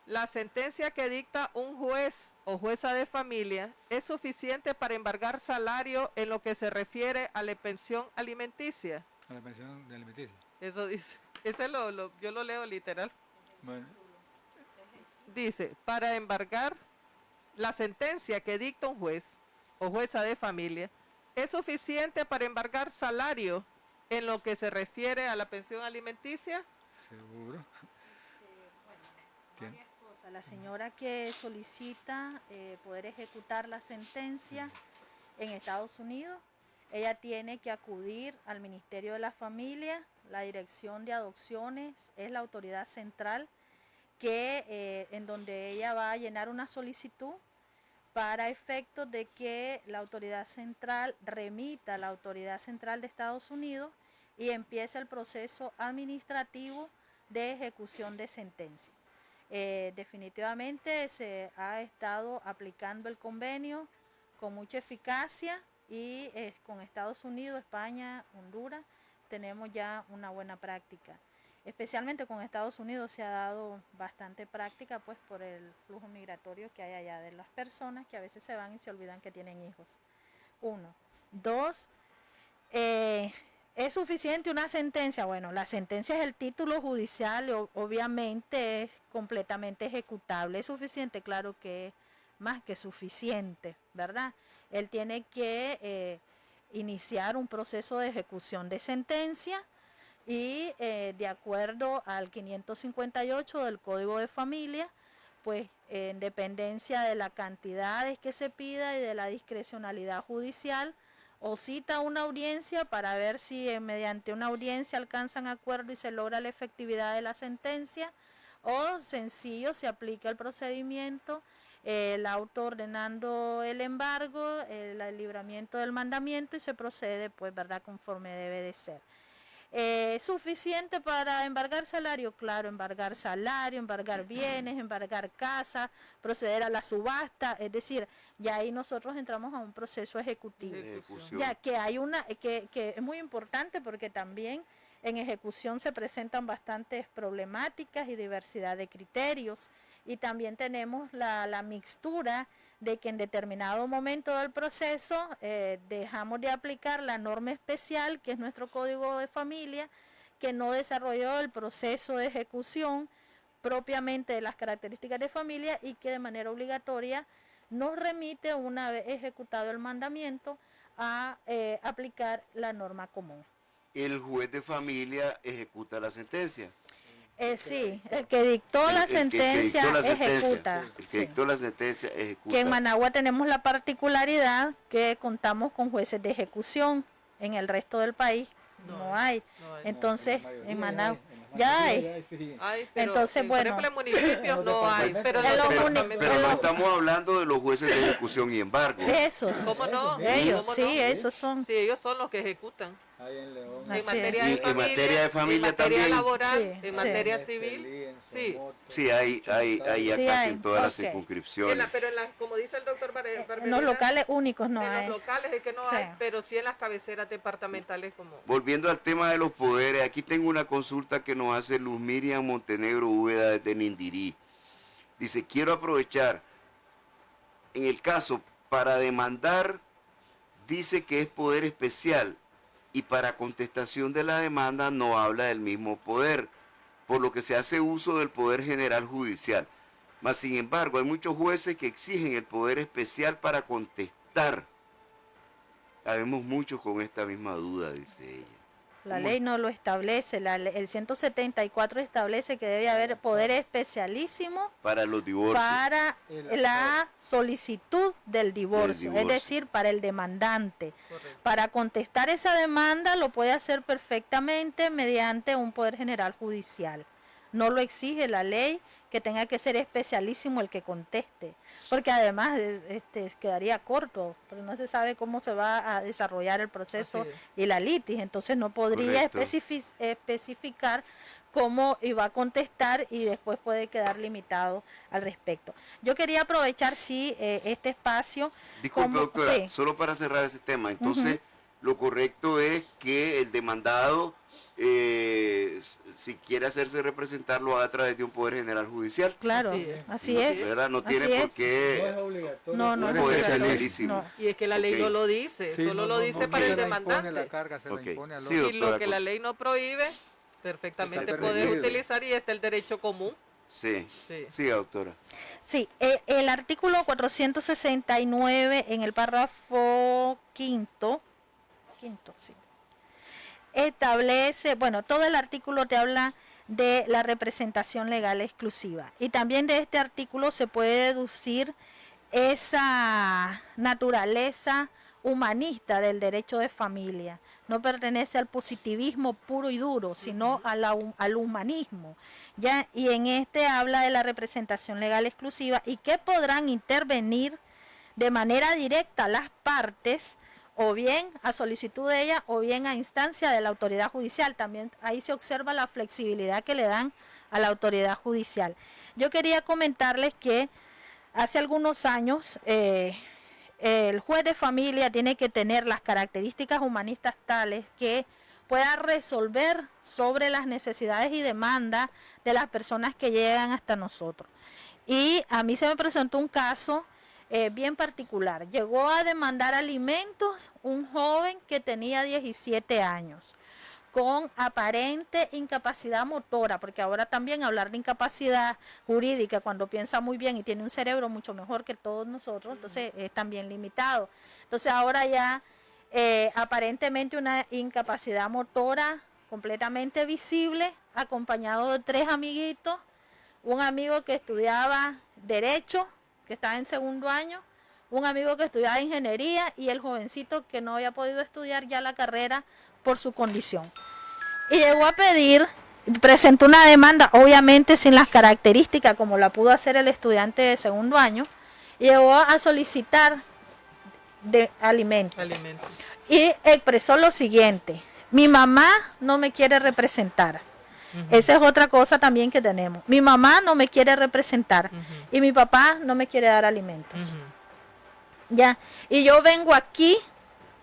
C: ¿la sentencia que dicta un juez o jueza de familia es suficiente para embargar salario en lo que se refiere a la pensión alimenticia?
E: A la pensión de alimenticia.
C: Eso dice. Yo lo leo literal.
E: Bueno.
C: Dice, para embargar la sentencia que dicta un juez o jueza de familia, ¿es suficiente para embargar salario en lo que se refiere a la pensión alimenticia?
E: Seguro.
D: Varias cosas. La señora que solicita poder ejecutar la sentencia en Estados Unidos, ella tiene que acudir al Ministerio de la Familia. La Dirección de Adopciones es la autoridad central en donde ella va a llenar una solicitud para efectos de que la autoridad central remita a la autoridad central de Estados Unidos y empiece el proceso administrativo de ejecución de sentencia. Definitivamente se ha estado aplicando el convenio con mucha eficacia y con Estados Unidos, España, Honduras, tenemos ya una buena práctica. Especialmente con Estados Unidos se ha dado bastante práctica pues por el flujo migratorio que hay allá de las personas que a veces se van y se olvidan que tienen hijos. 1. 2. ¿Es suficiente una sentencia? Bueno, la sentencia es el título judicial, obviamente es completamente ejecutable. ¿Es suficiente? Claro que es más que suficiente, ¿verdad? Él tiene que iniciar un proceso de ejecución de sentencia y de acuerdo al 558 del Código de Familia, pues en dependencia de la cantidad que se pida y de la discrecionalidad judicial, o cita una audiencia para ver si mediante una audiencia alcanzan acuerdo y se logra la efectividad de la sentencia, o sencillo se aplica el procedimiento, el auto ordenando el embargo, el libramiento del mandamiento y se procede pues verdad conforme debe de ser. ¿Suficiente para embargar salario? Claro, embargar salario, embargar bienes, embargar casa, proceder a la subasta, es decir, ya ahí nosotros entramos a un proceso ejecutivo. Ya que hay que es muy importante porque también en ejecución se presentan bastantes problemáticas y diversidad de criterios. Y también tenemos la mixtura de que en determinado momento del proceso dejamos de aplicar la norma especial, que es nuestro código de familia, que no desarrolló el proceso de ejecución propiamente de las características de familia y que de manera obligatoria nos remite, una vez ejecutado el mandamiento, a aplicar la norma común.
B: El juez de familia ejecuta la sentencia.
D: Sí, el que dictó la sentencia ejecuta.
B: El que dictó la sentencia ejecuta.
D: Que en Managua tenemos la particularidad que contamos con jueces de ejecución. En el resto del país no hay. Entonces, en Managua ya hay.
C: Pero,
D: entonces, bueno.
C: Por ejemplo, en municipios no hay, pero
B: no estamos hablando de los jueces de ejecución y embargo.
D: Esos.
C: ¿Cómo no?
D: Ellos,
C: ¿Cómo
D: sí,
C: no?
D: esos son.
C: Sí, ellos son los que ejecutan. En materia de familia,
B: en materia de familia
C: en materia
B: también.
C: laboral,
D: Sí,
C: en
D: sí.
C: materia civil, sí.
B: Sí, hay ya
D: Sí
B: casi
D: hay,
B: en todas las
D: ok.
B: circunscripciones.
C: Pero como dice el doctor Barberena,
D: En los locales únicos no
C: en
D: hay.
C: los locales es que no
D: Sí.
C: hay, pero sí en las cabeceras departamentales como...
B: Volviendo al tema de los poderes, aquí tengo una consulta que nos hace Luz Miriam Montenegro Úbeda desde Nindirí. Dice, quiero aprovechar, en el caso, para demandar, dice que es poder especial, y para contestación de la demanda no habla del mismo poder, por lo que se hace uso del poder general judicial. Mas, sin embargo, hay muchos jueces que exigen el poder especial para contestar. Habemos muchos con esta misma duda, dice ella.
D: La ley no lo establece. El 174 establece que debe haber poder especialísimo
B: Para los divorcios.
D: para la solicitud del divorcio, es
B: divorcio.
D: decir, para el demandante.
C: Correcto.
D: Para contestar esa demanda lo puede hacer perfectamente mediante un poder general judicial. No lo exige la ley que tenga que ser especialísimo el que conteste, porque además quedaría corto, pero no se sabe cómo se va a desarrollar el proceso
C: Así es.
D: y la litis, entonces no podría
B: Correcto.
D: especificar cómo iba a contestar y después puede quedar limitado al respecto. Yo quería aprovechar, sí, este espacio.
B: Disculpe, doctora,
D: sí.
B: solo para cerrar ese tema. Entonces, lo correcto es que el demandado, si quiere hacerse representar, lo haga a través de un poder general judicial.
D: Claro,
C: Así es.
D: así
B: No,
D: es.
B: ¿verdad? No tiene
D: así
B: por
D: es.
B: qué.
D: No,
B: Un
D: no,
B: poder
D: no,
B: generalísimo.
D: no.
C: Y es que la ley
B: Ok.
C: no lo dice, solo lo dice para el demandante.
E: La carga se
B: Ok.
E: la impone al
B: Sí,
E: otro.
C: Y lo
B: doctora,
C: que la ley no prohíbe, perfectamente
B: Está
C: puedes
B: permitido.
C: utilizar y está el derecho común.
B: Sí,
C: Sí.
B: sí, doctora.
D: Sí, el artículo 469 en el párrafo quinto, sí, establece, bueno, todo el artículo te habla de la representación legal exclusiva. Y también de este artículo se puede deducir esa naturaleza humanista del derecho de familia. No pertenece al positivismo puro y duro, sino al humanismo. ¿Ya? Y en este habla de la representación legal exclusiva y que podrán intervenir de manera directa las partes, o bien a solicitud de ella, o bien a instancia de la autoridad judicial. También ahí se observa la flexibilidad que le dan a la autoridad judicial. Yo quería comentarles que hace algunos años el juez de familia tiene que tener las características humanistas tales que pueda resolver sobre las necesidades y demandas de las personas que llegan hasta nosotros. Y a mí se me presentó un caso bien particular. Llegó a demandar alimentos un joven que tenía 17 años con aparente incapacidad motora, porque ahora también hablar de incapacidad jurídica cuando piensa muy bien y tiene un cerebro mucho mejor que todos nosotros, entonces es también limitado. Entonces ahora ya aparentemente una incapacidad motora completamente visible, acompañado de 3 amiguitos, un amigo que estudiaba Derecho, que estaba en segundo año, un amigo que estudiaba Ingeniería y el jovencito que no había podido estudiar ya la carrera por su condición. Y llegó a pedir, presentó una demanda, obviamente sin las características como la pudo hacer el estudiante de segundo año, y llegó a solicitar de alimentos. Y expresó lo siguiente: mi mamá no me quiere representar. Esa es otra cosa también que tenemos. Mi mamá no me quiere representar y mi papá no me quiere dar alimentos. Ya, y yo vengo aquí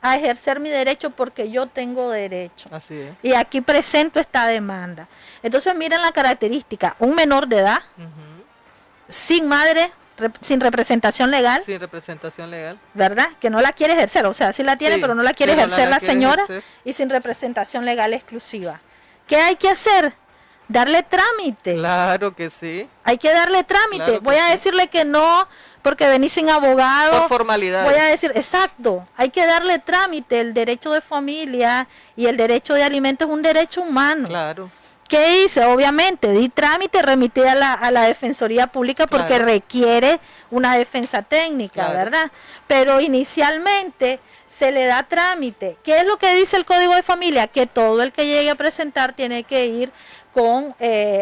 D: a ejercer mi derecho porque yo tengo derecho.
C: Así es.
D: Y aquí presento esta demanda. Entonces miren la característica, un menor de edad,
C: Ujú.
D: sin madre, sin representación legal,
C: Sin representación legal.
D: ¿verdad? Que no la quiere ejercer, o sea, sí la tiene,
C: Sí,
D: pero no la quiere
C: pero no
D: ejercer la
C: quiere
D: señora,
C: ejercer.
D: y sin representación legal exclusiva. ¿Qué hay que hacer? Darle trámite.
C: Claro que sí.
D: Hay que darle trámite.
C: Claro que
D: Voy a
C: sí.
D: decirle que no, porque venís sin abogado.
C: Por formalidad.
D: Voy a decir, exacto, hay que darle trámite. El derecho de familia y el derecho de alimentos es un derecho humano.
C: Claro.
D: ¿Qué hice? Obviamente, di trámite, remití a la Defensoría Pública porque
C: Claro.
D: requiere una defensa técnica,
C: Claro.
D: ¿verdad? Pero inicialmente se le da trámite. ¿Qué es lo que dice el Código de Familia? Que todo el que llegue a presentar tiene que ir con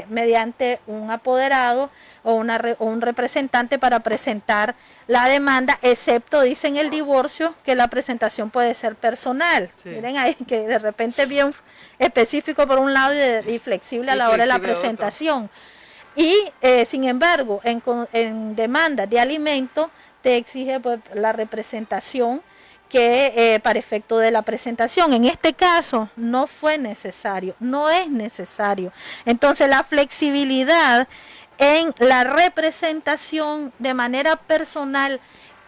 D: mediante un apoderado o un representante para presentar la demanda, excepto, dicen, el divorcio, que la presentación puede ser personal.
C: Sí.
D: Miren ahí que de repente es bien específico por un lado y flexible a
C: Y
D: la hora de la
C: flexible otro.
D: presentación. Y sin embargo, en demanda de alimento te exige pues, la representación que para efecto de la presentación. En este caso no fue necesario, no es necesario. Entonces la flexibilidad en la representación de manera personal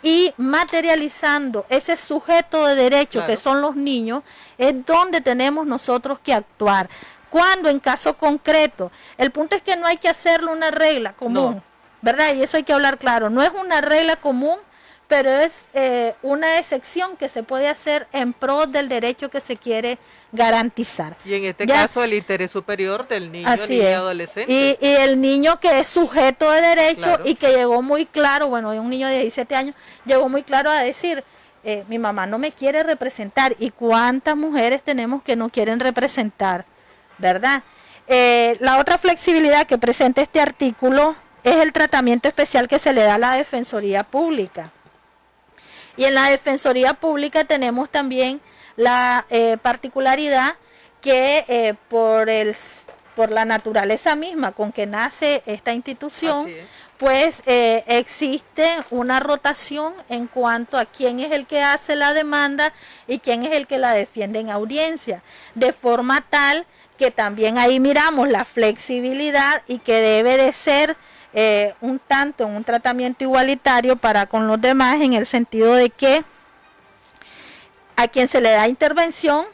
D: y materializando ese sujeto de derecho
C: Claro.
D: que son los niños, es donde tenemos nosotros que actuar. Cuando en caso concreto, el punto es que no hay que hacerlo una regla común,
C: No.
D: ¿verdad? Y eso hay que hablar claro, no es una regla común, pero es una excepción que se puede hacer en pro del derecho que se quiere garantizar.
C: Y en este
D: Ya.
C: caso el interés superior del niño,
D: Así
C: niña y
D: es.
C: adolescente.
D: Y el niño que es sujeto de derecho
C: Claro.
D: y que llegó muy claro, bueno, un niño de 17 años, llegó muy claro a decir, mi mamá no me quiere representar. ¿Y cuántas mujeres tenemos que no quieren representar? ¿Verdad? La otra flexibilidad que presenta este artículo es el tratamiento especial que se le da a la Defensoría Pública. Y en la Defensoría Pública tenemos también la particularidad que por la naturaleza misma con que nace esta institución,
C: Así es.
D: pues existe una rotación en cuanto a quién es el que hace la demanda y quién es el que la defiende en audiencia, de forma tal que también ahí miramos la flexibilidad y que debe de ser un tanto en un tratamiento igualitario para con los demás, en el sentido de que a quien se le da intervención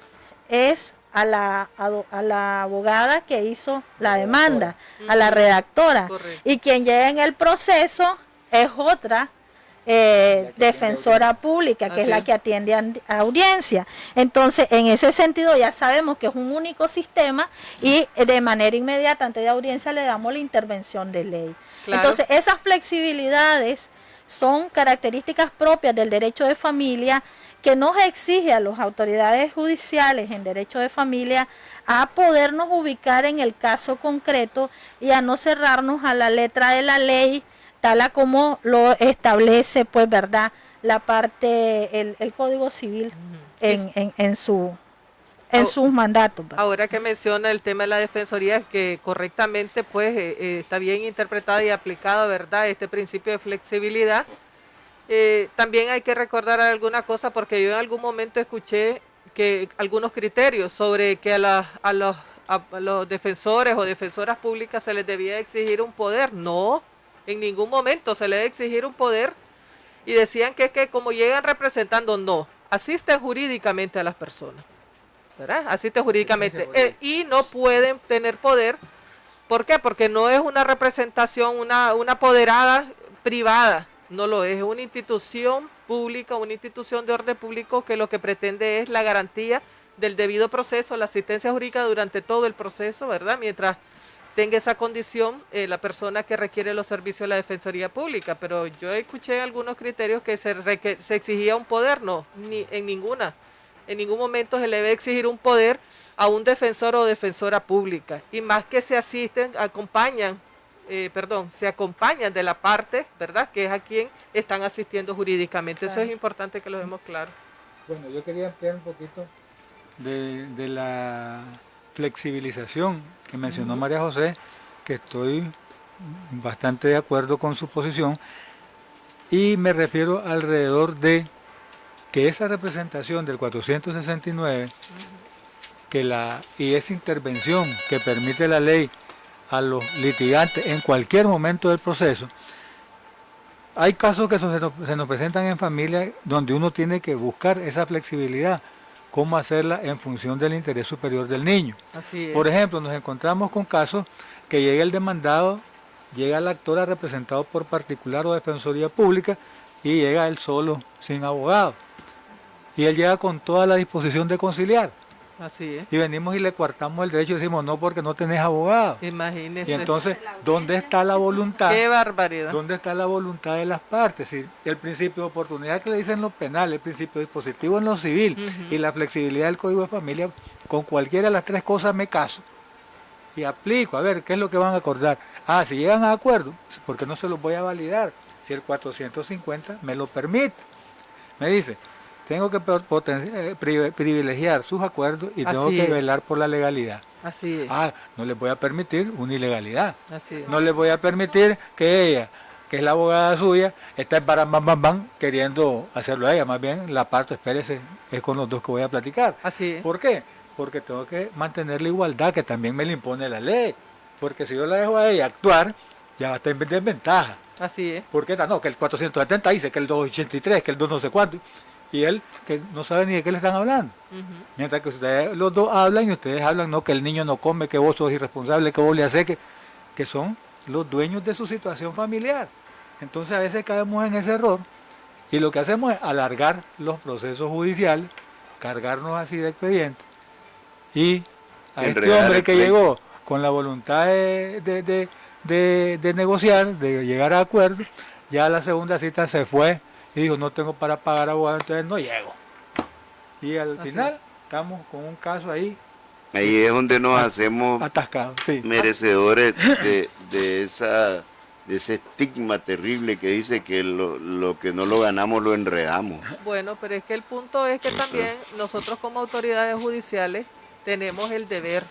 D: es a la abogada que hizo la demanda, a la redactora,
C: Correcto.
D: y quien llega en el proceso es otra defensora pública, que
C: Así
D: es la
C: es.
D: que atiende a audiencia. Entonces, en ese sentido ya sabemos que es un único sistema y de manera inmediata antes de audiencia le damos la intervención de ley.
C: Claro.
D: Entonces, esas flexibilidades son características propias del derecho de familia que nos exige a las autoridades judiciales en derecho de familia a podernos ubicar en el caso concreto y a no cerrarnos a la letra de la ley, tal a como lo establece, pues, ¿verdad?, la parte, el Código Civil en sus mandatos, ¿verdad?
C: Ahora que menciona el tema de la defensoría, que correctamente pues está bien interpretada y aplicada, ¿verdad?, este principio de flexibilidad. También hay que recordar alguna cosa, porque yo en algún momento escuché que algunos criterios sobre que a los defensores o defensoras públicas se les debía exigir un poder. No, en ningún momento se les debe exigir un poder, y decían que como llegan representando, no, asisten jurídicamente a las personas, ¿verdad? Asisten jurídicamente, y no pueden tener poder. ¿Por qué? Porque no es una representación, una apoderada privada, no lo es una institución pública, una institución de orden público que lo que pretende es la garantía del debido proceso, la asistencia jurídica durante todo el proceso, ¿verdad?, mientras tenga esa condición la persona que requiere los servicios de la Defensoría Pública. Pero yo escuché algunos criterios que se exigía un poder. No, en ningún momento se le debe exigir un poder a un defensor o defensora pública, y más que se acompañan de la parte, ¿verdad?, que es a quien están asistiendo jurídicamente. Eso es importante que lo demos claro.
E: Bueno, yo quería ampliar un poquito de la flexibilización que mencionó María José, que estoy bastante de acuerdo con su posición, y me refiero alrededor de que esa representación del 469 y esa intervención que permite la ley a los litigantes en cualquier momento del proceso, hay casos que se nos presentan en familia donde uno tiene que buscar esa flexibilidad, cómo hacerla en función del interés superior del niño.
C: Así es.
E: Por ejemplo, nos encontramos con casos que llega el demandado, llega el actor representado por particular o defensoría pública y llega él solo, sin abogado. Y él llega con toda la disposición de conciliar.
C: Así es.
E: Y venimos y le coartamos el derecho y decimos, no, porque no tenés abogado.
C: Imagínese.
E: Y entonces, ¿dónde está la voluntad?
C: Qué barbaridad.
E: ¿Dónde está la voluntad de las partes? Sí, el principio de oportunidad que le dicen en lo penal, el principio dispositivo en lo civil y la flexibilidad del Código de Familia, con cualquiera de las tres cosas me caso. Y aplico, a ver, ¿qué es lo que van a acordar? Ah, si llegan a acuerdo, ¿por qué no se los voy a validar? Si el 450 me lo permite. Me dice, tengo que privilegiar sus acuerdos y tengo que velar por la legalidad.
C: Así es.
E: Ah, no les voy a permitir una ilegalidad.
C: Así es.
E: No les voy a permitir que ella, que es la abogada suya, esté queriendo hacerlo a ella. Más bien, la parte, espérese, es con los dos que voy a platicar.
C: Así es.
E: ¿Por qué? Porque tengo que mantener la igualdad que también me le impone la ley. Porque si yo la dejo a ella actuar, ya va a estar en desventaja.
C: Así es.
E: ¿Por qué? No, que el 470 dice que el 283, que el 2 no sé cuánto. Y él, que no sabe ni de qué le están hablando. Mientras que ustedes los dos hablan y ustedes hablan, no, que el niño no come, que vos sos irresponsable, que vos le haces, que son los dueños de su situación familiar. Entonces a veces caemos en ese error y lo que hacemos es alargar los procesos judiciales, cargarnos así de expedientes y a este hombre que llegó con la voluntad de negociar, de llegar a acuerdo, ya la segunda cita se fue y dijo, no tengo para pagar abogado, entonces no llego. Y al final estamos con un caso ahí.
B: Ahí es donde nos hacemos
E: atascados, sí,
B: merecedores de ese estigma terrible que dice que lo que no lo ganamos lo enredamos.
C: Bueno, pero es que el punto es que también nosotros como autoridades judiciales tenemos el deber,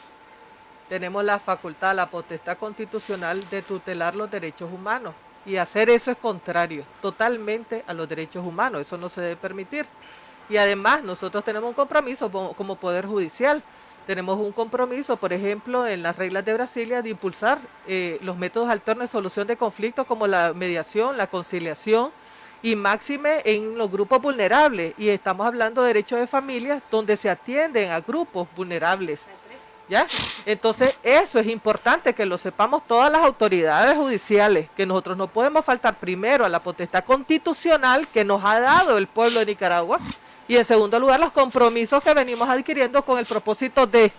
C: tenemos la facultad, la potestad constitucional de tutelar los derechos humanos. Y hacer eso es contrario totalmente a los derechos humanos, eso no se debe permitir. Y además nosotros tenemos un compromiso como Poder Judicial, tenemos un compromiso, por ejemplo, en las reglas de Brasilia, de impulsar los métodos alternos de solución de conflictos como la mediación, la conciliación y máxime en los grupos vulnerables. Y estamos hablando de derechos de familias donde se atienden a grupos vulnerables. ¿Ya? Entonces eso es importante que lo sepamos todas las autoridades judiciales, que nosotros no podemos faltar primero a la potestad constitucional que nos ha dado el pueblo de Nicaragua y en segundo lugar los compromisos que venimos adquiriendo con el propósito de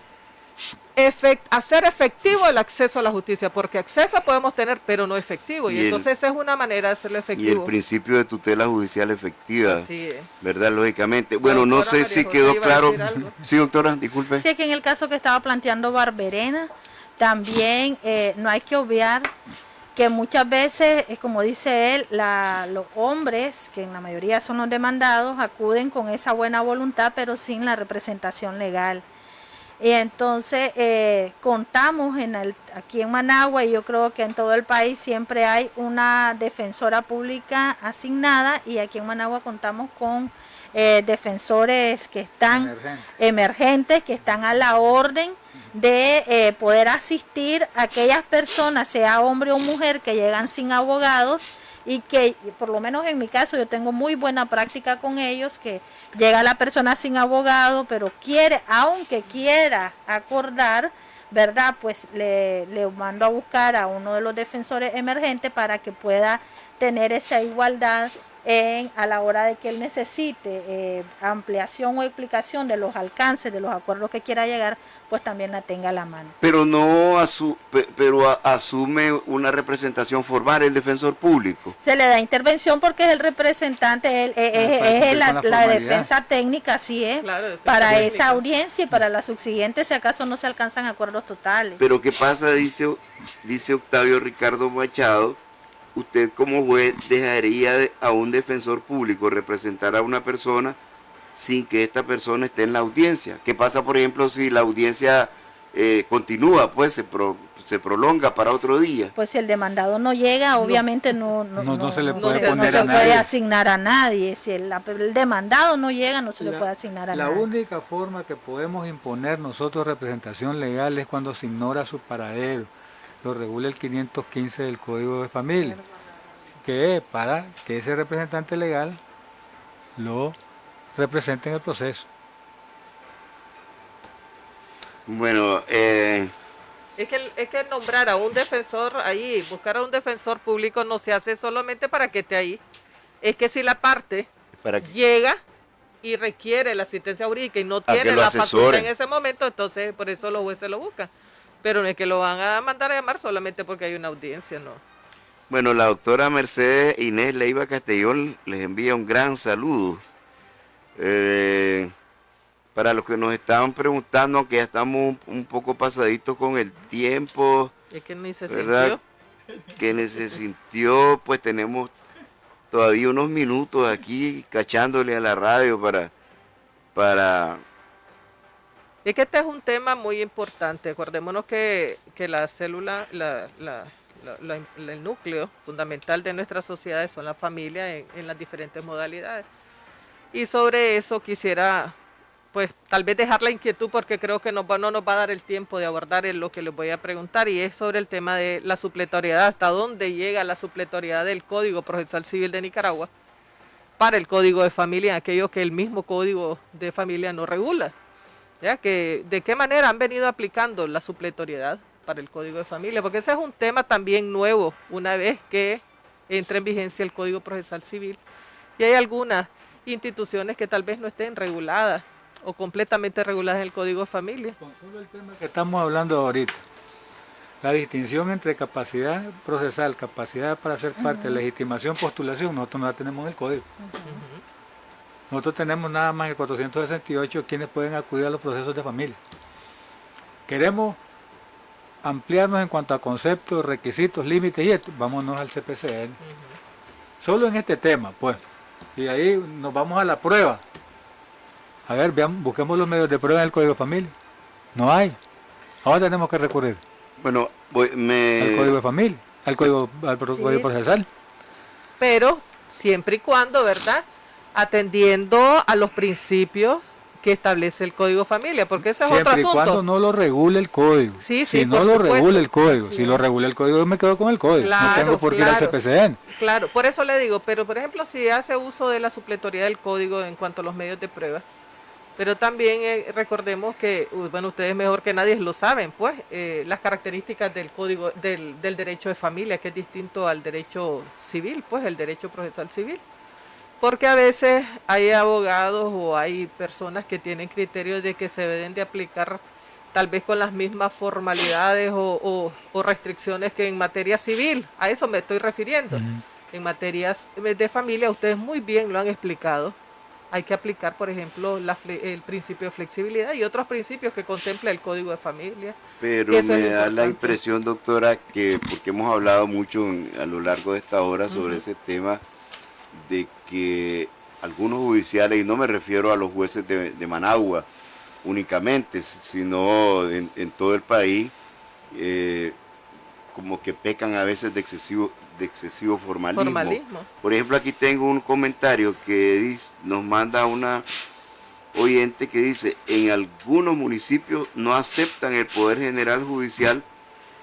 C: hacer efectivo el acceso a la justicia, porque acceso podemos tener pero no efectivo y entonces esa es una manera de hacerlo efectivo.
B: Y el principio de tutela judicial efectiva,
C: así es,
B: ¿verdad? Lógicamente. Bueno, no sé si quedó claro. Sí, doctora, disculpe.
D: Sí, aquí en el caso que estaba planteando Barberena, también no hay que obviar que muchas veces, como dice él, los hombres, que en la mayoría son los demandados, acuden con esa buena voluntad pero sin la representación legal. Y entonces contamos aquí en Managua y yo creo que en todo el país siempre hay una defensora pública asignada y aquí en Managua contamos con defensores que están emergentes, que están a la orden de poder asistir a aquellas personas, sea hombre o mujer, que llegan sin abogados y que, por lo menos en mi caso, yo tengo muy buena práctica con ellos, que llega la persona sin abogado, pero aunque quiera acordar, ¿verdad? Pues le mando a buscar a uno de los defensores emergentes para que pueda tener esa igualdad a la hora de que él necesite ampliación o explicación de los alcances, de los acuerdos que quiera llegar, pues también la tenga a la mano.
B: Pero no asume una representación formal el defensor público.
D: Se le da intervención porque es el representante, es la defensa técnica, así es, claro, para técnica. Esa audiencia y para la subsiguiente, si acaso no se alcanzan acuerdos totales.
B: Pero ¿qué pasa? Dice Octavio Ricardo Machado, usted como juez dejaría a un defensor público representar a una persona sin que esta persona esté en la audiencia. ¿Qué pasa, por ejemplo, si la audiencia continúa, pues se prolonga para otro día.
D: Pues si el demandado no llega, obviamente no
E: se le
D: no
E: puede
D: se,
E: poner
D: no se
E: a
D: puede
E: nadie.
D: asignar a nadie. Si el demandado no llega, no se le puede asignar a
E: La
D: nadie.
E: única forma que podemos imponer nosotros representación legal es cuando se ignora su paradero. Lo regula el 515 del Código de Familia, que es para que ese representante legal lo represente en el proceso.
B: Bueno,
C: Es que nombrar a un defensor ahí, buscar a un defensor público no se hace solamente para que esté ahí. Es que si la parte
B: para que
C: llega y requiere la asistencia jurídica y no
B: que
C: tiene
B: lo
C: la facultad
B: asesoren.
C: en ese momento, entonces por eso los jueces lo buscan. Pero no es que lo van a mandar a llamar solamente porque hay una audiencia, no.
B: Bueno, la doctora Mercedes Inés Leiva Castellón les envía un gran saludo. Para los que nos estaban preguntando, aunque ya estamos un poco pasaditos con el tiempo,
C: Es que ni se
B: ¿verdad?
C: sintió.
B: Que se sintió, pues tenemos todavía unos minutos aquí cachándole a la radio para
C: Es que este es un tema muy importante. Acordémonos que la célula, el núcleo fundamental de nuestras sociedades son las familias en las diferentes modalidades. Y sobre eso quisiera, pues, tal vez dejar la inquietud porque creo que no nos va a dar el tiempo de abordar lo que les voy a preguntar, y es sobre el tema de la supletoriedad, hasta dónde llega la supletoriedad del Código Procesal Civil de Nicaragua para el Código de Familia, aquello que el mismo Código de Familia no regula. ¿Ya? Que, ¿de qué manera han venido aplicando la supletoriedad para el Código de Familia? Porque ese es un tema también nuevo, una vez que entre en vigencia el Código Procesal Civil. Y hay algunas instituciones que tal vez no estén reguladas o completamente reguladas en el Código de Familia.
E: Con solo el tema que estamos hablando ahorita, la distinción entre capacidad procesal, capacidad para ser parte, legitimación, postulación, nosotros no la tenemos en el Código. Nosotros tenemos nada más el 468 quienes pueden acudir a los procesos de familia. Queremos ampliarnos en cuanto a conceptos, requisitos, límites y esto, vámonos al CPCN. Solo en este tema, pues. Y ahí nos vamos a la prueba. A ver, busquemos los medios de prueba en el Código de Familia. No hay. Ahora tenemos que recurrir
B: bueno,
E: al Código de Familia, al Código Procesal.
C: Pero siempre y cuando, ¿verdad?, atendiendo a los principios que establece el Código de Familia, porque ese es otro
E: Siempre y
C: asunto.
E: cuando no lo regule el Código.
C: Sí,
E: si no
C: por
E: lo
C: supuesto.
E: regule el Código,
C: Sí.
E: si lo regula el Código, yo me quedo con el Código. No
C: Claro,
E: tengo por qué ir al
C: claro.
E: CPCN.
C: Claro, por eso le digo, pero por ejemplo, si hace uso de la supletoriedad del Código en cuanto a los medios de prueba, pero también recordemos que, bueno, ustedes mejor que nadie lo saben, pues, las características del Código, del derecho de familia, que es distinto al derecho civil, pues, el derecho procesal civil. Porque a veces hay abogados o hay personas que tienen criterios de que se deben de aplicar tal vez con las mismas formalidades o restricciones que en materia civil. A eso me estoy refiriendo. En materias de familia, ustedes muy bien lo han explicado. Hay que aplicar, por ejemplo, el principio de flexibilidad y otros principios que contempla el Código de Familia.
B: Pero
C: que eso
B: me
C: es
B: da la
C: importante.
B: impresión, doctora, que porque hemos hablado mucho a lo largo de esta hora sobre ese tema, de que algunos judiciales, y no me refiero a los jueces de Managua únicamente, sino en todo el país, como que pecan a veces de excesivo formalismo. Por ejemplo, aquí tengo un comentario que nos manda una oyente que dice: en algunos municipios no aceptan el Poder General Judicial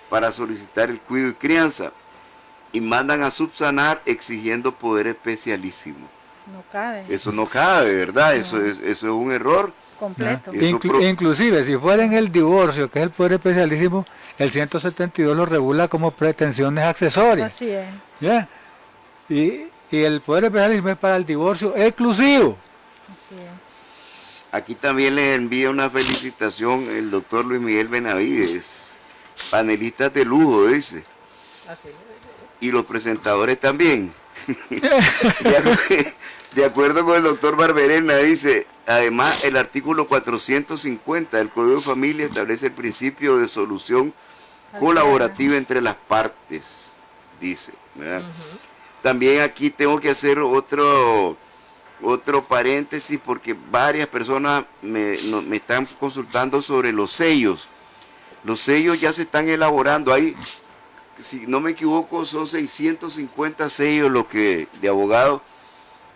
B: para solicitar el cuidado y crianza y mandan a subsanar exigiendo poder especialísimo.
D: No cabe.
B: Eso no cabe, ¿verdad?
D: No.
B: Eso es un error.
D: Completo.
B: Eso
E: Inclusive, si fuera en el divorcio, que es el poder especialísimo, el 172 lo regula como pretensiones accesorias.
D: Así es.
E: ¿Ya? Y el poder especialísimo es para el divorcio exclusivo.
D: Así es.
B: Aquí también les envía una felicitación el doctor Luis Miguel Benavides, panelistas de lujo, dice. Y los presentadores también. De acuerdo con el doctor Barberena, dice: además, el artículo 450 del Código de Familia establece el principio de solución colaborativa entre las partes, dice, ¿verdad? También aquí tengo que hacer otro paréntesis, porque varias personas me están consultando sobre los sellos. Los sellos ya se están elaborando. Hay, si no me equivoco, son 650 sellos de abogados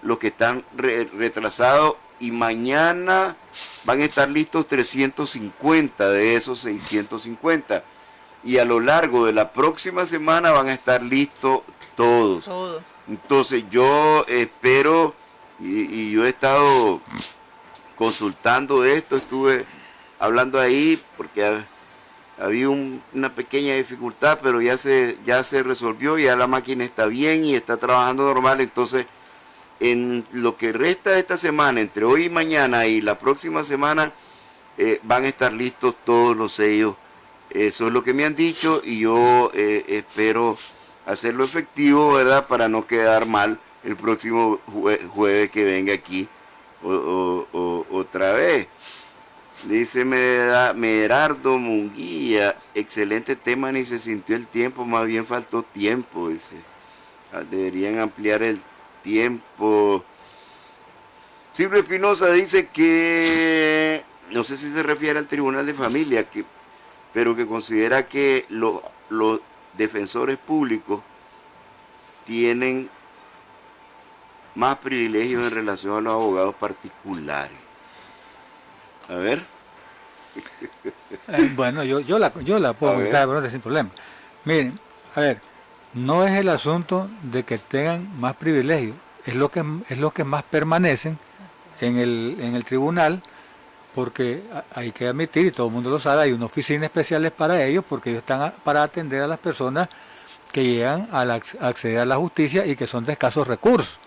B: los que están retrasados, y mañana van a estar listos 350 de esos 650. Y a lo largo de la próxima semana van a estar listos todos.
C: Todo.
B: Entonces yo espero, y yo he estado consultando esto, estuve hablando ahí porque había una pequeña dificultad, pero ya se resolvió, ya la máquina está bien y está trabajando normal. Entonces, en lo que resta de esta semana, entre hoy y mañana y la próxima semana, van a estar listos todos los sellos. Eso es lo que me han dicho, y yo espero hacerlo efectivo, ¿verdad? Para no quedar mal el próximo jueves que venga aquí otra vez. Dice Merardo Munguía, excelente tema, ni se sintió el tiempo, más bien faltó tiempo, dice. Deberían ampliar el tiempo. Silvio Espinosa dice que, no sé si se refiere al Tribunal de Familia, pero que considera que los defensores públicos tienen más privilegios en relación a los abogados particulares. A ver.
E: Bueno, yo la puedo comentar, pero sin problema. Miren, a ver, no es el asunto de que tengan más privilegios, es lo que más permanecen en el tribunal, porque hay que admitir, y todo el mundo lo sabe, hay una oficina especial para ellos, porque ellos están para atender a las personas que llegan a acceder a la justicia y que son de escasos recursos.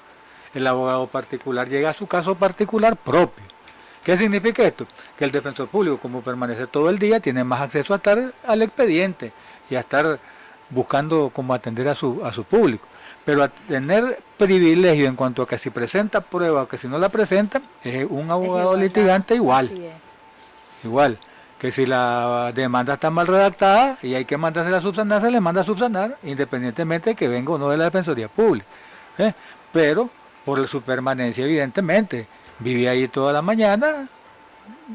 E: El abogado particular llega a su caso particular propio. ¿Qué significa esto? Que el defensor público, como permanece todo el día, tiene más acceso a estar al expediente y a estar buscando cómo atender a su público. Pero a tener privilegio en cuanto a que si presenta prueba o que si no la presenta, es un abogado litigante igual. Igual, que si la demanda está mal redactada y hay que mandársela a subsanar, se le manda a subsanar, independientemente de que venga o no de la Defensoría Pública. Pero por su permanencia, evidentemente, vive ahí toda la mañana,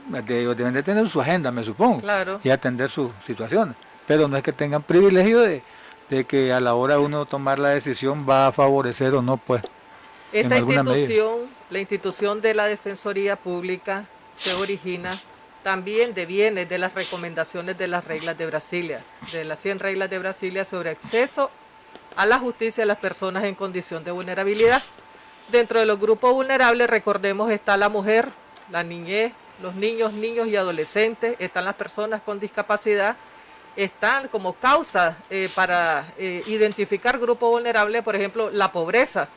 E: deben de tener su agenda, me supongo,
C: Claro.
E: y atender sus situaciones. Pero no es que tengan privilegio de que a la hora de uno tomar la decisión va a favorecer o no, pues.
C: Esta institución, la institución de la Defensoría Pública, se origina también deviene de las recomendaciones de las reglas de Brasilia, de las 100 reglas de Brasilia sobre acceso a la justicia de las personas en condición de vulnerabilidad. Dentro de los grupos vulnerables, recordemos, está la mujer, la niñez, los niños y adolescentes, están las personas con discapacidad, están como causa para identificar grupos vulnerables, por ejemplo, la pobreza.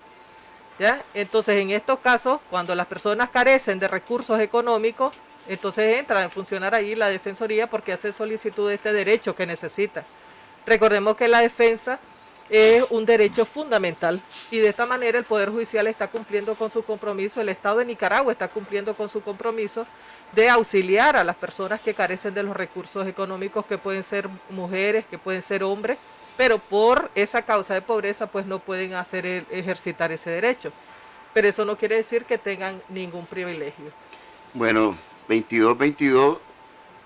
C: ¿Ya? Entonces, en estos casos, cuando las personas carecen de recursos económicos, entonces entra a funcionar ahí la Defensoría porque hace solicitud de este derecho que necesita. Recordemos que la defensa es un derecho fundamental y de esta manera el Poder Judicial está cumpliendo con su compromiso, el Estado de Nicaragua está cumpliendo con su compromiso de auxiliar a las personas que carecen de los recursos económicos, que pueden ser mujeres, que pueden ser hombres, pero por esa causa de pobreza pues no pueden ejercitar ese derecho. Pero eso no quiere decir que tengan ningún privilegio.
B: Bueno, 2222,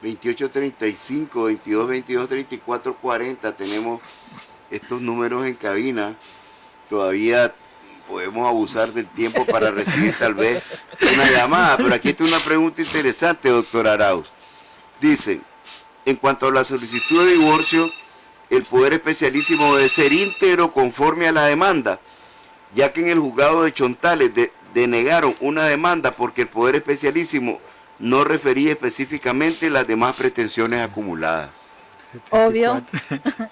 B: 2835, 2222, 3440, tenemos estos números en cabina. Todavía podemos abusar del tiempo para recibir tal vez una llamada, pero aquí está una pregunta interesante, doctor Arauz. Dice, en cuanto a la solicitud de divorcio, el Poder Especialísimo debe ser íntegro conforme a la demanda, ya que en el juzgado de Chontales denegaron una demanda porque el Poder Especialísimo no refería específicamente las demás pretensiones acumuladas.
D: Obvio,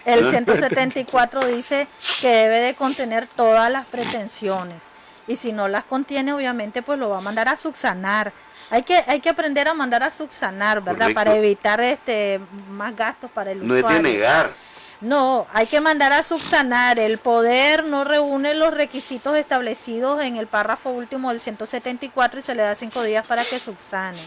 D: el 174 dice que debe de contener todas las pretensiones y si no las contiene, obviamente pues lo va a mandar a subsanar. Hay que aprender a mandar a subsanar, ¿verdad? Correcto. Para evitar más gastos para el usuario.
B: No es denegar.
D: No, hay que mandar a subsanar. El poder no reúne los requisitos establecidos en el párrafo último del 174 y se le da 5 días para que subsane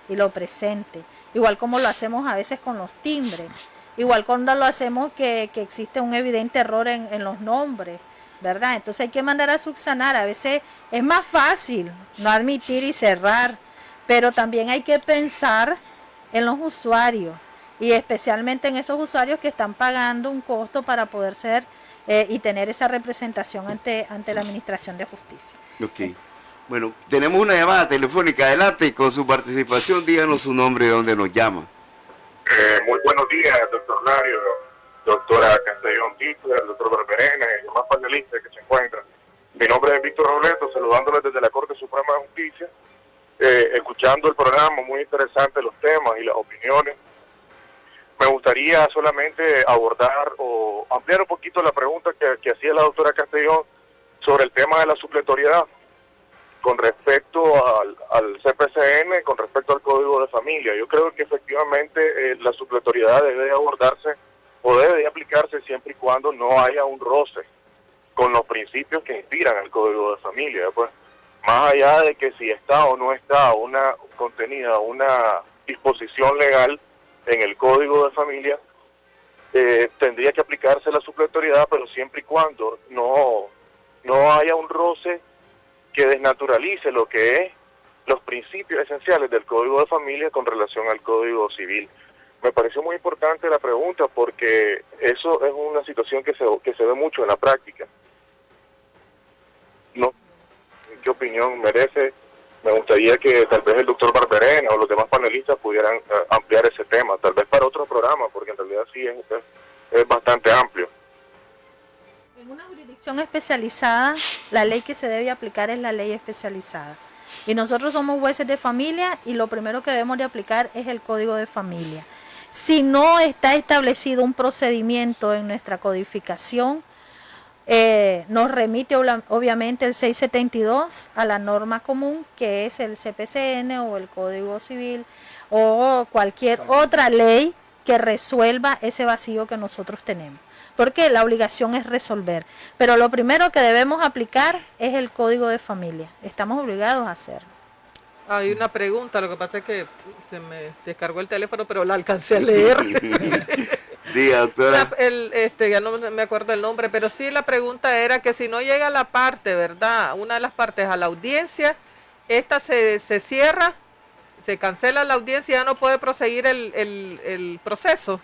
D: y lo presente. Igual como lo hacemos a veces con los timbres. Igual cuando lo hacemos que existe un evidente error en los nombres, ¿verdad? Entonces hay que mandar a subsanar. A veces es más fácil no admitir y cerrar, pero también hay que pensar en los usuarios. y especialmente en esos usuarios que están pagando un costo para poder ser y tener esa representación ante la Administración de Justicia.
B: Ok. Bueno, tenemos una llamada telefónica. Adelante con su participación. Díganos su nombre y de dónde nos llama.
F: Muy buenos días, doctor Lario, doctora Castellón Tito, el doctor Barberena y los demás panelistas que se encuentran. Mi nombre es Víctor Robledo, saludándoles desde la Corte Suprema de Justicia, escuchando el programa, muy interesante los temas y las opiniones. Me gustaría solamente abordar o ampliar un poquito la pregunta que hacía la doctora Castellón sobre el tema de la supletoriedad con respecto al CPCN, con respecto al Código de Familia. Yo creo que efectivamente la supletoriedad debe abordarse o debe aplicarse siempre y cuando no haya un roce con los principios que inspiran el Código de Familia. Pues, más allá de que si está o no está una contenida, una disposición legal en el Código de Familia, tendría que aplicarse la supletoriedad, pero siempre y cuando no haya un roce que desnaturalice lo que es los principios esenciales del Código de Familia con relación al Código Civil. Me pareció muy importante la pregunta porque eso es una situación que se ve mucho en la práctica. No, ¿qué opinión merece? Me gustaría que tal vez el doctor Barberena o los demás panelistas pudieran ampliar ese tema, tal vez para otro programa, porque en realidad sí es bastante amplio.
D: En una jurisdicción especializada, la ley que se debe aplicar es la ley especializada. Y nosotros somos jueces de familia y lo primero que debemos de aplicar es el Código de Familia. Si no está establecido un procedimiento en nuestra codificación, nos remite obviamente el 672 a la norma común, que es el CPCN o el Código Civil o cualquier otra ley que resuelva ese vacío que nosotros tenemos. Porque la obligación es resolver. Pero lo primero que debemos aplicar es el Código de Familia. Estamos obligados a hacerlo.
C: Hay una pregunta, lo que pasa es que se me descargó el teléfono, pero la alcancé a leer.
B: Diga, doctora.
C: Ya no me acuerdo el nombre, pero sí la pregunta era que si no llega la parte, ¿verdad? Una de las partes a la audiencia, esta se cierra, se cancela la audiencia y ya no puede proseguir el proceso.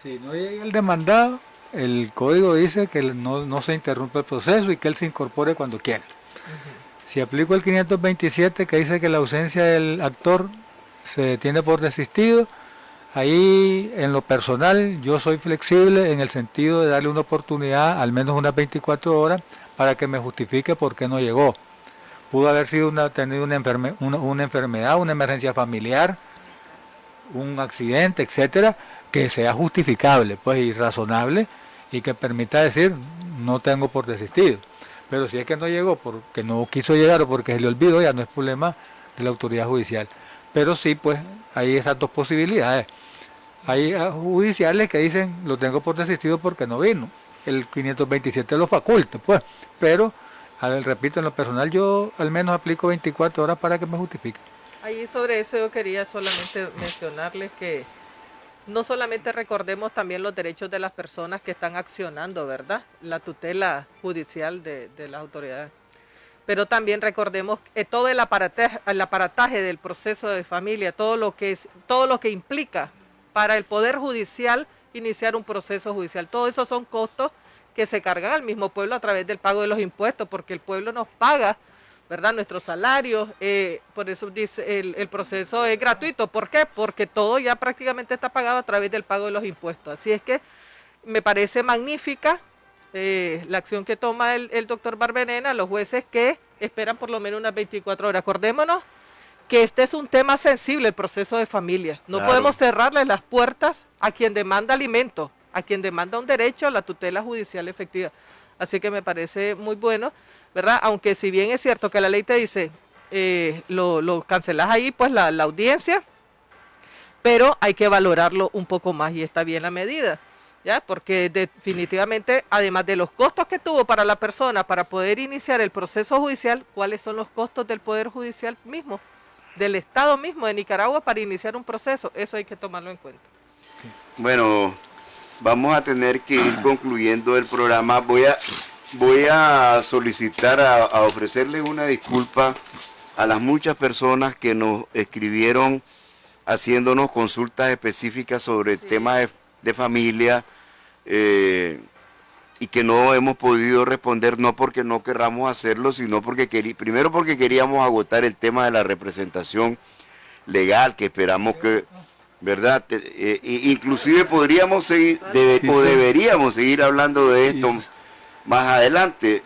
E: Si no llega el demandado, el código dice que no se interrumpe el proceso y que él se incorpore cuando quiera. Si aplico el 527 que dice que la ausencia del actor se tiene por desistido, ahí en lo personal yo soy flexible en el sentido de darle una oportunidad, al menos unas 24 horas, para que me justifique por qué no llegó. Pudo haber sido tenido una enfermedad, una emergencia familiar, un accidente, etcétera, que sea justificable, pues, y razonable, y que permita decir, no tengo por desistido. Pero si es que no llegó porque no quiso llegar o porque se le olvidó, ya no es problema de la autoridad judicial. Pero sí, pues, hay esas dos posibilidades. Hay judiciales que dicen, lo tengo por desistido porque no vino. El 527 lo faculta, pues. Pero, repito, en lo personal yo al menos aplico 24 horas para que me justifique.
C: Ahí sobre eso yo quería solamente mencionarles que no solamente recordemos también los derechos de las personas que están accionando, ¿verdad? La tutela judicial de las autoridades. Pero también recordemos todo el aparataje del proceso de familia, todo lo que implica para el Poder Judicial iniciar un proceso judicial. Todo eso son costos que se cargan al mismo pueblo a través del pago de los impuestos, porque el pueblo nos paga, ¿verdad?, nuestros salarios. Por eso dice el proceso es gratuito. ¿Por qué? Porque todo ya prácticamente está pagado a través del pago de los impuestos. Así es que me parece magnífica la acción que toma el doctor Barberena, los jueces que esperan por lo menos unas 24 horas. Acordémonos que este es un tema sensible, el proceso de familia. No podemos cerrarle las puertas a quien demanda alimentos, a quien demanda un derecho a la tutela judicial efectiva. Así que me parece muy bueno, ¿verdad? Aunque si bien es cierto que la ley te dice, lo cancelas ahí, pues la audiencia, pero hay que valorarlo un poco más y está bien la medida, ¿ya? Porque definitivamente, además de los costos que tuvo para la persona para poder iniciar el proceso judicial, ¿cuáles son los costos del Poder Judicial mismo, del Estado mismo de Nicaragua para iniciar un proceso? Eso hay que tomarlo en cuenta.
B: Bueno, vamos a tener que ir concluyendo el programa. Voy a solicitar a ofrecerles una disculpa a las muchas personas que nos escribieron haciéndonos consultas específicas sobre temas de familia, y que no hemos podido responder, no porque no querramos hacerlo, sino porque primero porque queríamos agotar el tema de la representación legal, que esperamos que, ¿verdad? Inclusive podríamos seguir, deberíamos seguir hablando de esto más adelante,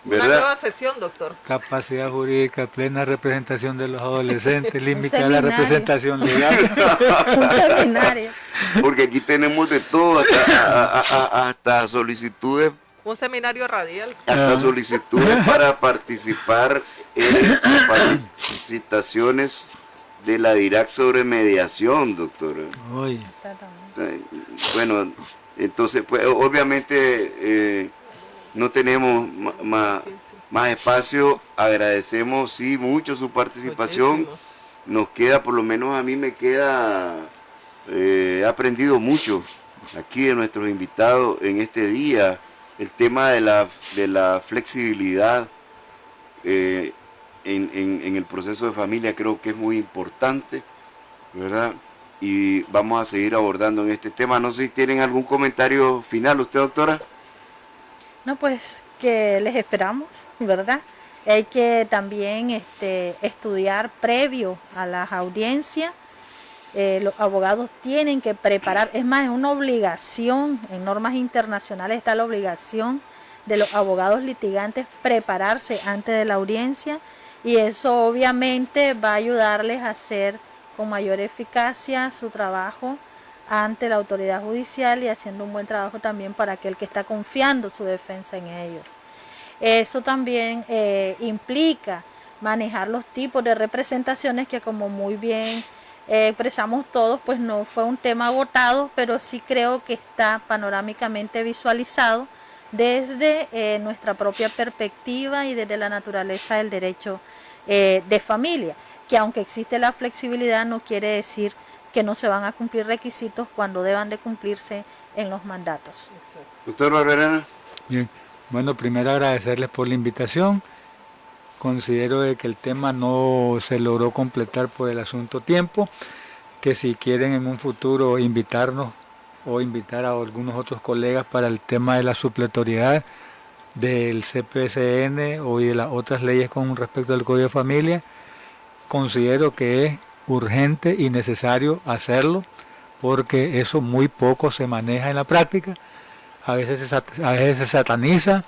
B: ¿verdad?
C: Una nueva sesión, doctor.
E: Capacidad jurídica, plena representación de los adolescentes, límite a la representación legal.
D: Un seminario.
B: Porque aquí tenemos de todo, hasta solicitudes.
C: Un seminario radial.
B: Hasta solicitudes para participar en capacitaciones de la DIRAC sobre mediación, doctor.
E: Oye.
B: Bueno, entonces, pues obviamente no tenemos más espacio. Agradecemos, sí, mucho su participación.
C: Muchísimo.
B: Nos queda, por lo menos a mí me queda, he aprendido mucho aquí de nuestros invitados en este día. El tema de la flexibilidad en el proceso de familia creo que es muy importante, ¿verdad? Y vamos a seguir abordando en este tema. No sé si tienen algún comentario final usted, doctora.
D: No, pues que les esperamos, ¿verdad? Hay que también estudiar previo a las audiencias. Los abogados tienen que preparar, es más, es una obligación, en normas internacionales está la obligación de los abogados litigantes prepararse antes de la audiencia, y eso obviamente va a ayudarles a hacer con mayor eficacia su trabajo ante la autoridad judicial y haciendo un buen trabajo también para aquel que está confiando su defensa en ellos. Eso también implica manejar los tipos de representaciones que, como muy bien expresamos todos, pues no fue un tema agotado, pero sí creo que está panorámicamente visualizado desde nuestra propia perspectiva y desde la naturaleza del derecho de familia, que aunque existe la flexibilidad no quiere decir que no se van a cumplir requisitos cuando deban de cumplirse en los mandatos.
B: Doctor Barberena.
E: Bien, bueno, primero agradecerles por la invitación. Considero de que el tema no se logró completar por el asunto tiempo, que si quieren en un futuro invitarnos o invitar a algunos otros colegas para el tema de la supletoriedad del CPCN o de las otras leyes con respecto al Código de Familia, considero que es urgente y necesario hacerlo, porque eso muy poco se maneja en la práctica. A veces se sataniza,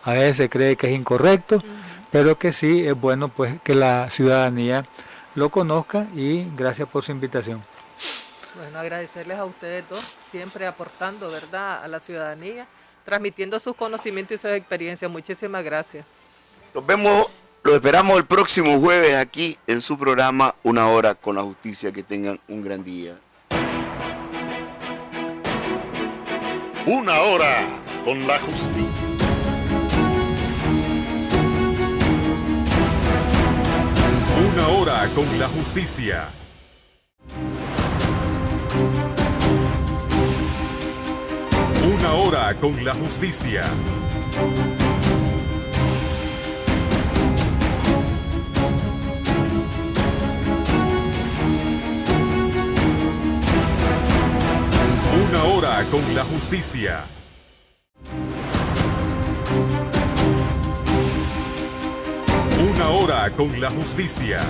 E: a veces se cree que es incorrecto, pero que sí es bueno pues que la ciudadanía lo conozca, y gracias por su invitación.
C: Bueno, agradecerles a ustedes dos, siempre aportando, ¿verdad?, a la ciudadanía, transmitiendo sus conocimientos y sus experiencias. Muchísimas gracias.
B: Los esperamos el próximo jueves aquí en su programa Una Hora con la Justicia. Que tengan un gran día.
G: Una hora con la justicia.
A: Una hora con la justicia. Una hora con la justicia. Una hora con la justicia. Una hora con la justicia.